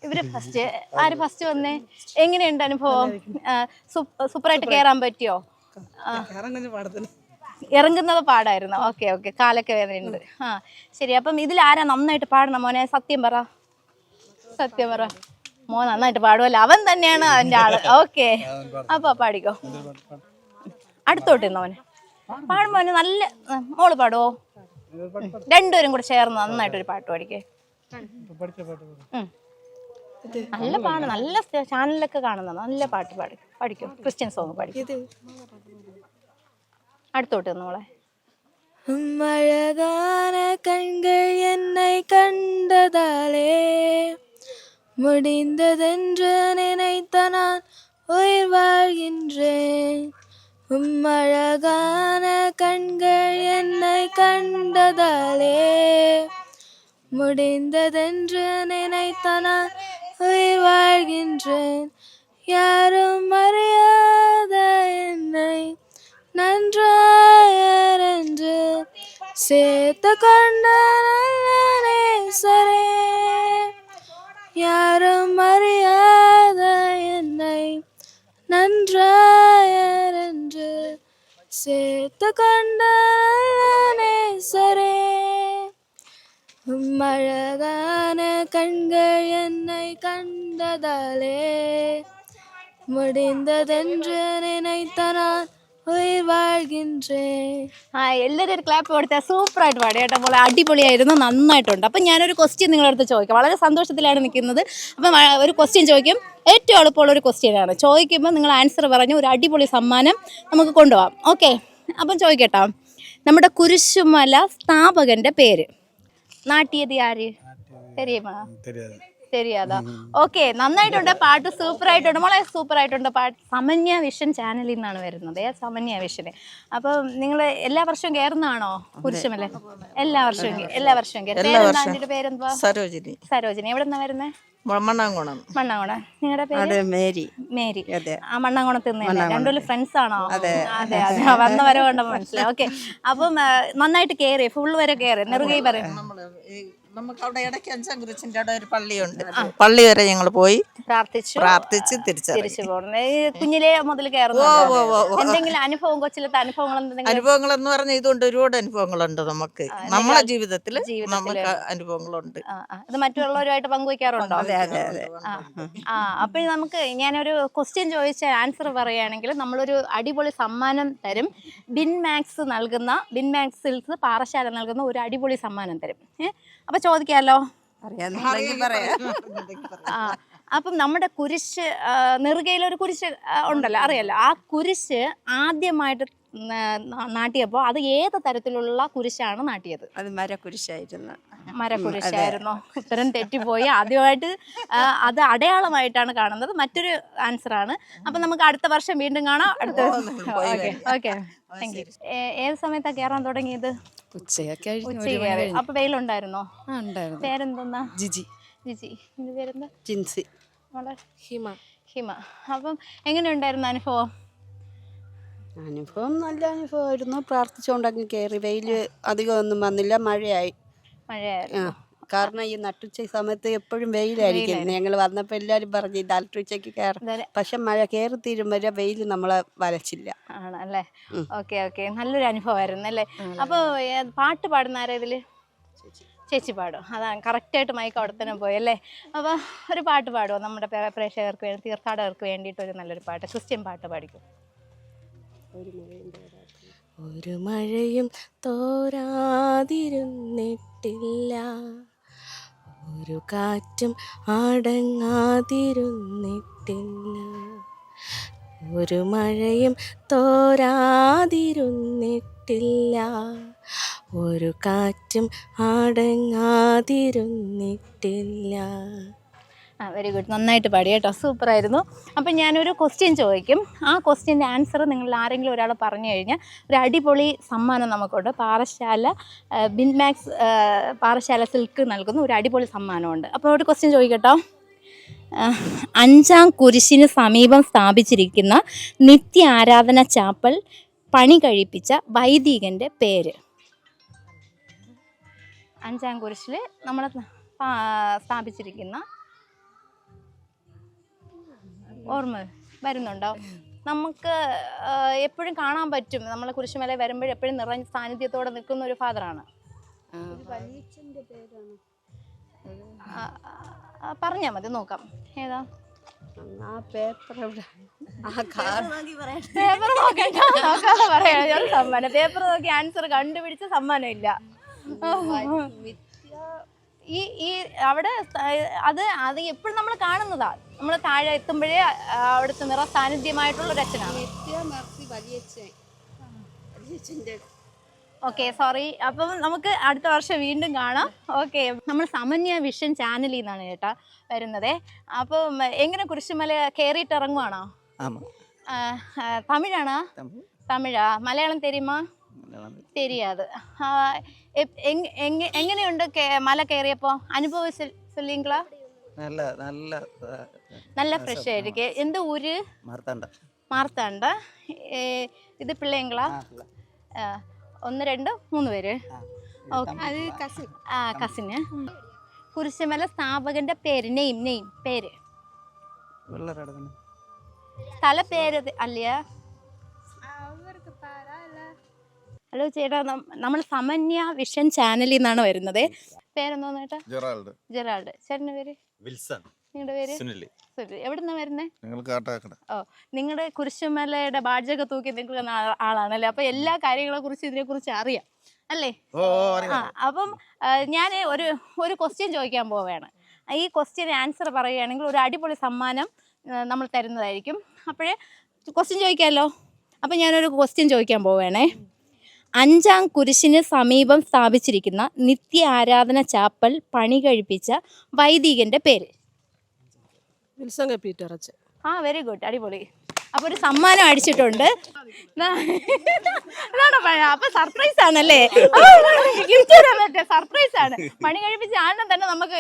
ഇവര് ഫസ്റ്റ്. ആര് ഫസ്റ്റ് വന്നേ? എങ്ങനെയുണ്ട് അനുഭവം? സൂപ്പറായിട്ട് കയറാൻ പറ്റിയോ? ഇറങ്ങുന്നത് പാടായിരുന്നു. Okay okay. കാലൊക്കെ വേദനയുണ്ട്. ശരി. അപ്പം ഇതിൽ ആരാ നന്നായിട്ട് പാടണം മോനെ? സത്യം പറ. മോൻ നന്നായിട്ട് പാടുമല്ലോ, അവൻ തന്നെയാണ് അതിൻ്റെ ആള്. ഓക്കെ, അപ്പൊ പാടിക്കോ. അടുത്തോട്ട് മോനെ പാടും. മോനെ നല്ല മോള് പാടുവോ? രണ്ടുപേരും കൂടെ ചേർന്ന് നന്നായിട്ടൊരു പാട്ട് പാടിക്കേ. നല്ല പാട്, നല്ല ചാനലിലൊക്കെ കാണുന്ന നല്ല പാട്ട് പാടിക്കോ. ക്രിസ്ത്യൻ സോങ് പാടിക്കോ. അടുത്തോട്ട് മോളെ. அழகான கண்கள் என்னை கண்டதாலே முடிந்ததென்று நினைத்த நான் உயிர் வாழ்கின்றேன். அழகான கண்கள் என்னை கண்டதாலே முடிந்ததென்று நினைத்த நான் உயிர் வாழ்கின்றேன். யாரும் அறியாத என்னை நன்றாயரென்று சேர்த்து கொண்ட நேசரே, யாரும் அறியாத என்னை நன்றாயரென்று சேர்த்து கொண்ட நேசரே, அழகான கண்கள் என்னை கண்டதாலே முடிந்ததென்று நினைத்த நான் ഉയിർ வாழ்கின்றேன். എല്ലാവരും ഒരു ക്ലാപ്പ് കൊടുത്താൽ സൂപ്പറായിട്ട് പാടി കേട്ടോ മോളെ. അടിപൊളിയായിരുന്നു, നന്നായിട്ടുണ്ട്. അപ്പം ഞാനൊരു ക്വസ്റ്റ്യൻ നിങ്ങളുടെ അടുത്ത് ചോദിക്കാം. വളരെ സന്തോഷത്തിലാണ് നിൽക്കുന്നത്. അപ്പം ഒരു ക്വസ്റ്റ്യൻ ചോദിക്കും. ഏറ്റവും എളുപ്പമുള്ളൊരു ക്വസ്റ്റ്യനാണ്. ചോദിക്കുമ്പോൾ നിങ്ങൾ ആൻസർ പറഞ്ഞ് ഒരു അടിപൊളി സമ്മാനം നമുക്ക് കൊണ്ടുപോകാം. ഓക്കെ, അപ്പം ചോദിക്കട്ടോ. നമ്മുടെ കുരിശുമല സ്ഥാപകൻ്റെ പേര് നാട്ടിയത് ആര്? தெரியுமா? தெரியாதா? ഓക്കെ, നന്നായിട്ടുണ്ട്. പാട്ട് സൂപ്പർ ആയിട്ടുണ്ട് മോളെ, സൂപ്പർ ആയിട്ടുണ്ട് പാട്ട്. സമന്യ വിഷൻ ചാനലിൽ നിന്നാണ് വരുന്നത്. സമന്യ വിഷന്. അപ്പം നിങ്ങൾ എല്ലാ വർഷവും കയറുന്നതാണോ കുരിശുമല? എല്ലാ വർഷവും പേരെന്തുവാ? സരോജിനി. എവിടെ നിന്നാ വരുന്നത്? മണ്ണാങ്കോണം. നിങ്ങളുടെ പേര്? മേരി. ആ മണ്ണാങ്കോണത്ത് നിന്ന് രണ്ടുപേരും ഫ്രണ്ട്സ് ആണോ? അതെ. വന്ന വരെ കണ്ടപ്പോ മനസ്സിലായി. ഓക്കെ, അപ്പം നന്നായിട്ട് കയറി, ഫുൾ വരെ കയറി. നെറുകൈ പറയും. നമുക്ക് അവിടെ ഇടയ്ക്ക് അഞ്ചാം കുരിശിന്റെ അവിടെ ഒരു പള്ളിയുണ്ട്. പള്ളി വരെ ഞങ്ങൾ പോയി പ്രാർത്ഥിച്ച് തിരിച്ചു പോകണം. കുഞ്ഞിലേ മുതൽ കയറുന്നു. എന്തെങ്കിലും അനുഭവം, കൊച്ചിലത്തെ അനുഭവങ്ങൾ എന്ന് പറഞ്ഞാൽ ഇതുകൊണ്ട് ഒരുപാട് അനുഭവങ്ങളുണ്ട് നമുക്ക്. നമ്മളെ ജീവിതത്തിൽ നമുക്ക് അനുഭവങ്ങളുണ്ട്. ഇത് മറ്റുള്ളവരുമായിട്ട് പങ്കുവയ്ക്കാറുണ്ടോ? അതെ അതെ അതെ. അപ്പൊ നമുക്ക് ഞാനൊരു ക്വസ്റ്റ്യൻ ചോദിച്ച ആൻസർ പറയുകയാണെങ്കിൽ നമ്മളൊരു അടിപൊളി സമ്മാനം തരും. ബിൻ മാക്സിൽസ് പാറശാല നൽകുന്ന ഒരു അടിപൊളി സമ്മാനം തരും. അപ്പൊ ചോദിക്കാമല്ലോ. അപ്പം നമ്മുടെ കുരിശ്, നെറുകയിലൊരു കുരിശ് ഉണ്ടല്ലോ, അറിയാലോ. ആ കുരിശ് ആദ്യമായിട്ട് നാട്ടിയപ്പോൾ അത് ഏത് തരത്തിലുള്ള കുരിശാണ് നാട്ടിയത്? അത് മരക്കുരിശായിരുന്നു. ഉത്തരം തെറ്റിപ്പോയി. ആദ്യമായിട്ട് അത് അടയാളമായിട്ടാണ് കാണുന്നത്. മറ്റൊരു ആൻസറാണ്. അപ്പം നമുക്ക് അടുത്ത വർഷം വീണ്ടും കാണാം. Okay, thank you. ഏത് സമയത്താണ് കയറാൻ തുടങ്ങിയത്? ഉച്ചയൊക്കെ. അപ്പൊ വെയിലുണ്ടായിരുന്നോ? പേരെന്താ? ജിജി. നിന്റെ പേരെന്താ? ജിൻസി. ഹിമ. അപ്പം എങ്ങനെയുണ്ടായിരുന്നു അനുഭവം? അനുഭവം നല്ല അനുഭവമായിരുന്നു. പ്രാർത്ഥിച്ചുകൊണ്ടങ്ങ് കയറി. വെയിൽ അധികം ഒന്നും വന്നില്ല, മഴയായി. മഴയായിരുന്നു. കാരണം ഈ നട്ടുച്ച സമയത്ത് എപ്പോഴും വെയിലായിരിക്കും. ഞങ്ങൾ വന്നപ്പോൾ എല്ലാവരും പറഞ്ഞു ഇത് നട്ടുച്ചയ്ക്ക് കയറാം. പക്ഷെ മഴ കയറി തീരുമ്പോൾ വെയിൽ നമ്മളെ വരച്ചില്ല. ആണല്ലേ? ഓക്കെ ഓക്കെ, നല്ലൊരു അനുഭവമായിരുന്നു അല്ലേ? അപ്പോൾ പാട്ട് പാടുന്ന ആരാ ഇതിൽ? ചേച്ചി പാടും. അതാണ് കറക്റ്റായിട്ട് മൈക്ക് അവിടെ തന്നെ പോയി അല്ലേ? അപ്പോൾ ഒരു പാട്ട് പാടുമോ നമ്മുടെ പ്രേക്ഷകർക്ക് വേണ്ടി, തീർത്ഥാടകർക്ക് വേണ്ടിയിട്ട് ഒരു നല്ലൊരു പാട്ട്, ക്രിസ്ത്യൻ പാട്ട് പാടിക്കും. ഒരു മഴയും തോരാതിരുന്നിട്ടില്ല, ഒരു കാറ്റും അടങ്ങാതിരുന്നിട്ടില്ല, ഒരു മഴയും തോരാതിരുന്നിട്ടില്ല, ഒരു കാറ്റും അടങ്ങാതിരുന്നിട്ടില്ല. വെരി ഗുഡ്, നന്നായിട്ട് പാടി കേട്ടോ, സൂപ്പറായിരുന്നു. അപ്പം ഞാനൊരു ക്വസ്റ്റ്യൻ ചോദിക്കും. ആ ക്വസ്റ്റ്യൻ്റെ ആൻസർ നിങ്ങൾ ആരെങ്കിലും ഒരാൾ പറഞ്ഞു കഴിഞ്ഞാൽ ഒരു അടിപൊളി സമ്മാനം നമുക്കുണ്ട്. പാറശാല ബിൻമാക്സ് പാറശാല സിൽക്ക് നൽകുന്ന ഒരു അടിപൊളി സമ്മാനമുണ്ട്. അപ്പോൾ ഒരു ക്വസ്റ്റ്യൻ ചോദിക്കട്ടോ. 5-ാം കുരിശിന് സമീപം സ്ഥാപിച്ചിരിക്കുന്ന നിത്യ ആരാധന ചാപ്പൽ പണി കഴിപ്പിച്ച വൈദികൻ്റെ പേര്. 5-ാം കുരിശിൽ നമ്മൾ സ്ഥാപിച്ചിരിക്കുന്ന, ഓർമ്മ വരുന്നുണ്ടോ? നമുക്ക് എപ്പോഴും കാണാൻ പറ്റും. നമ്മൾ കുരിശുമല വരുമ്പോഴും എപ്പോഴും നിറഞ്ഞ സാന്നിധ്യത്തോടെ നിൽക്കുന്ന ഒരു ഫാദറാണ്. പറഞ്ഞാൽ മതി, നോക്കാം. ഏതാ പേപ്പർ നോക്കാതെ പറയാം. സമ്മാനം പേപ്പർ നോക്കി ആൻസർ കണ്ടുപിടിച്ച സമ്മാനം ഇല്ല. ഈ അവിടെ അത് എപ്പോഴും നമ്മൾ കാണുന്നതാ. നമ്മൾ താഴെ എത്തുമ്പോഴേ അവിടുത്തെ നിറ സാന്നിധ്യമായിട്ടുള്ള ഒരു അച്ഛനാണ്. Okay, sorry. അപ്പം നമുക്ക് അടുത്ത വർഷം വീണ്ടും കാണാം. ഓക്കെ, നമ്മൾ സമന്യ വിഷൻ ചാനലിൽ നിന്നാണ് ചേട്ടാ വരുന്നത്. അപ്പം എങ്ങനെ കുരിശുമല കയറിയിട്ട് ഇറങ്ങുവാണോ? തമിഴാണോ? തമിഴാ? മലയാളം തെരിയുമാ? தெரியாது. എങ്ങനെയുണ്ട് മല കയറിയപ്പോ അനുഭവം சொல்லுங்களா? നല്ല ഫ്രഷ് ആയിരിക്കും. എന്ത് ഊര്? മാർത്താണ്ട. ഇത് പിള്ളേങ്ങളാ? 1 2 3 പേര്. കസിന്. കുരിശുമല സ്ഥാപകന്റെ പേര്, നെയിം പേര്, സ്ഥല പേര് അല്ലയാ? ഹലോ ചേട്ടാ, നമ്മൾ സമന്യ വിഷൻ ചാനലിൽ നിന്നാണ് വരുന്നത്. പേരെന്തോന്ന് ചേട്ടാ? ജെറാൾഡ്. ചേട്ടൻ്റെ പേര്? വിൽസൺ. നിങ്ങളുടെ പേര്? സുനിൽ. എവിടുന്നാ വരുന്നേ? ഓ, നിങ്ങളുടെ കുരിശുമലയുടെ ബാഡ്ജൊക്കെ തൂക്കി നിൽക്കുന്ന ആളാണല്ലേ? അപ്പൊ എല്ലാ കാര്യങ്ങളെ കുറിച്ച് ഇതിനെ കുറിച്ച് അറിയാം അല്ലേ? അപ്പം ഞാൻ ഒരു ക്വസ്റ്റ്യൻ ചോദിക്കാൻ പോവുകയാണ്. ഈ ക്വസ്റ്റ്യൻ ആൻസർ പറയുകയാണെങ്കിൽ ഒരു അടിപൊളി സമ്മാനം നമ്മൾ തരുന്നതായിരിക്കും. അപ്പോഴേ ക്വസ്റ്റ്യൻ ചോദിക്കാമല്ലോ. അപ്പം ഞാനൊരു ക്വസ്റ്റ്യൻ ചോദിക്കാൻ പോവുകയാണേ. 5-ാം കുരിശിന് സമീപം സ്ഥാപിച്ചിരിക്കുന്ന നിത്യ ആരാധന ചാപ്പൽ പണി കഴിപ്പിച്ച വൈദികന്റെ പേര്? വെരി ഗുഡ്, അടിപൊളി. അപ്പോൾ ഒരു സമ്മാനം അടിച്ചിട്ടുണ്ട്. അപ്പൊ സർപ്രൈസ് ആണല്ലേ? സർപ്രൈസ് ആണ്. പണി കഴിപ്പിച്ച ആണെന്ന് തന്നെ നമുക്ക്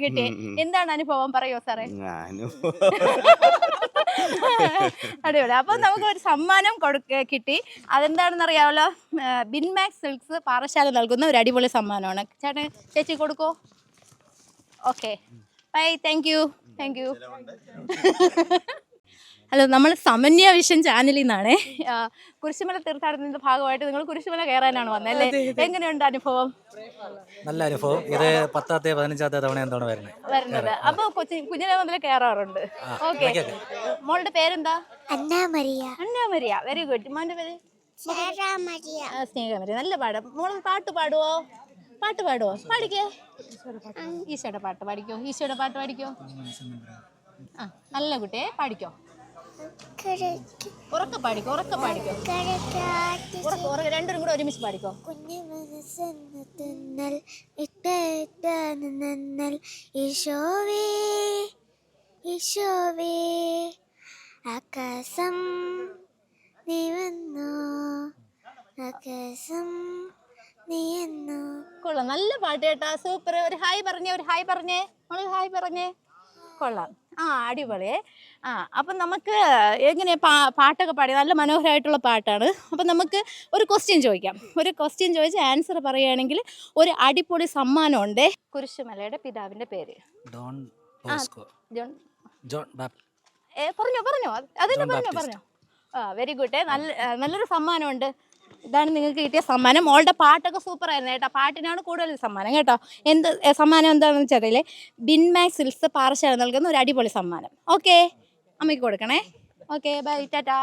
കിട്ടി. എന്താണ് അനുഭവം, പറയോ സാറേ? അടിപൊളി. അപ്പൊ നമുക്ക് ഒരു സമ്മാനം കിട്ടി. അതെന്താണെന്ന് അറിയാമല്ലോ? ബിൻമാക്സ് സിൽക്സ് പാറശാല നൽകുന്ന ഒരു അടിപൊളി സമ്മാനമാണ്. ചേട്ടൻ ചേച്ചി കൊടുക്കോ? Okay, bye. Thank you. Hello, നമ്മൾ സമന്യ വിഷൻ ചാനലിൽ നിന്നാണ്. കുരിശുമല തീർത്ഥാടനത്തിന്റെ ഭാഗമായിട്ട് നിങ്ങൾ കുരിശുമല കയറാനാണ് വന്നല്ലേ? എങ്ങനെയുണ്ട് അനുഭവം? നല്ല അനുഭവം. ഇത് 10ാമത്തെ 15ാമത്തെ തവണ എന്താണ് വരുന്നത്. അപ്പൊ കുഞ്ഞിലെ മുതൽ കയറാറുണ്ട്. ഓക്കെ, മോളുടെ പേരെന്താ? അന്നാമരിയ. Very good. മോന്റെ പേര്? സ്നേഹമരിയ. നല്ല പാടും. മോള് പാട്ട് പാടുവോ? പാടിക്കോ. ഈശോയുടെ പാട്ട് പാടിക്കോ. നല്ല കുട്ടിയെ പാടിക്കോ. ഉറക്കെ പാടിക്കോ. രണ്ടും കൂടെ ഒരുമിച്ച് പാടിക്കോ. ആകാശം നീ വന്നു, ആകാശം നീ കൊള്ളാം, നല്ല പാട്ട് കേട്ടാ, സൂപ്പർ. ഒരു ഹായ് പറഞ്ഞേ. മോള് ഹായ് പറഞ്ഞേ. കൊള്ളാം. അടിപൊളിയേ. അപ്പം നമുക്ക് എങ്ങനെ പാട്ടൊക്കെ പാടി നല്ല മനോഹരമായിട്ടുള്ള പാട്ടാണ്. അപ്പം നമുക്ക് ഒരു ക്വസ്റ്റ്യൻ ചോദിക്കാം. ഒരു ക്വസ്റ്റ്യൻ ചോദിച്ച് ആൻസർ പറയുകയാണെങ്കിൽ ഒരു അടിപൊളി സമ്മാനമുണ്ട്. കുരിശുമലയുടെ പിതാവിൻ്റെ പേര്? Don Bosco. John. John Baptist. പറഞ്ഞോ അതിനെ പറഞ്ഞോ. Very good. നല്ലൊരു സമ്മാനമുണ്ട്. ഇതാണ് നിങ്ങൾക്ക് കിട്ടിയ സമ്മാനം. മോളുടെ പാട്ടൊക്കെ സൂപ്പർ ആയിരുന്നു കേട്ടോ. പാട്ടിനാണ് കൂടുതൽ സമ്മാനം കേട്ടോ. സമ്മാനം എന്താണെന്ന് വെച്ചാൽ ബിൻമാക്സ് സിൽക്സ് പാറശാല നൽകുന്ന ഒരു അടിപൊളി സമ്മാനം. ഓക്കെ, അമ്മയ്ക്ക് കൊടുക്കണേ. Okay, bye, Tata.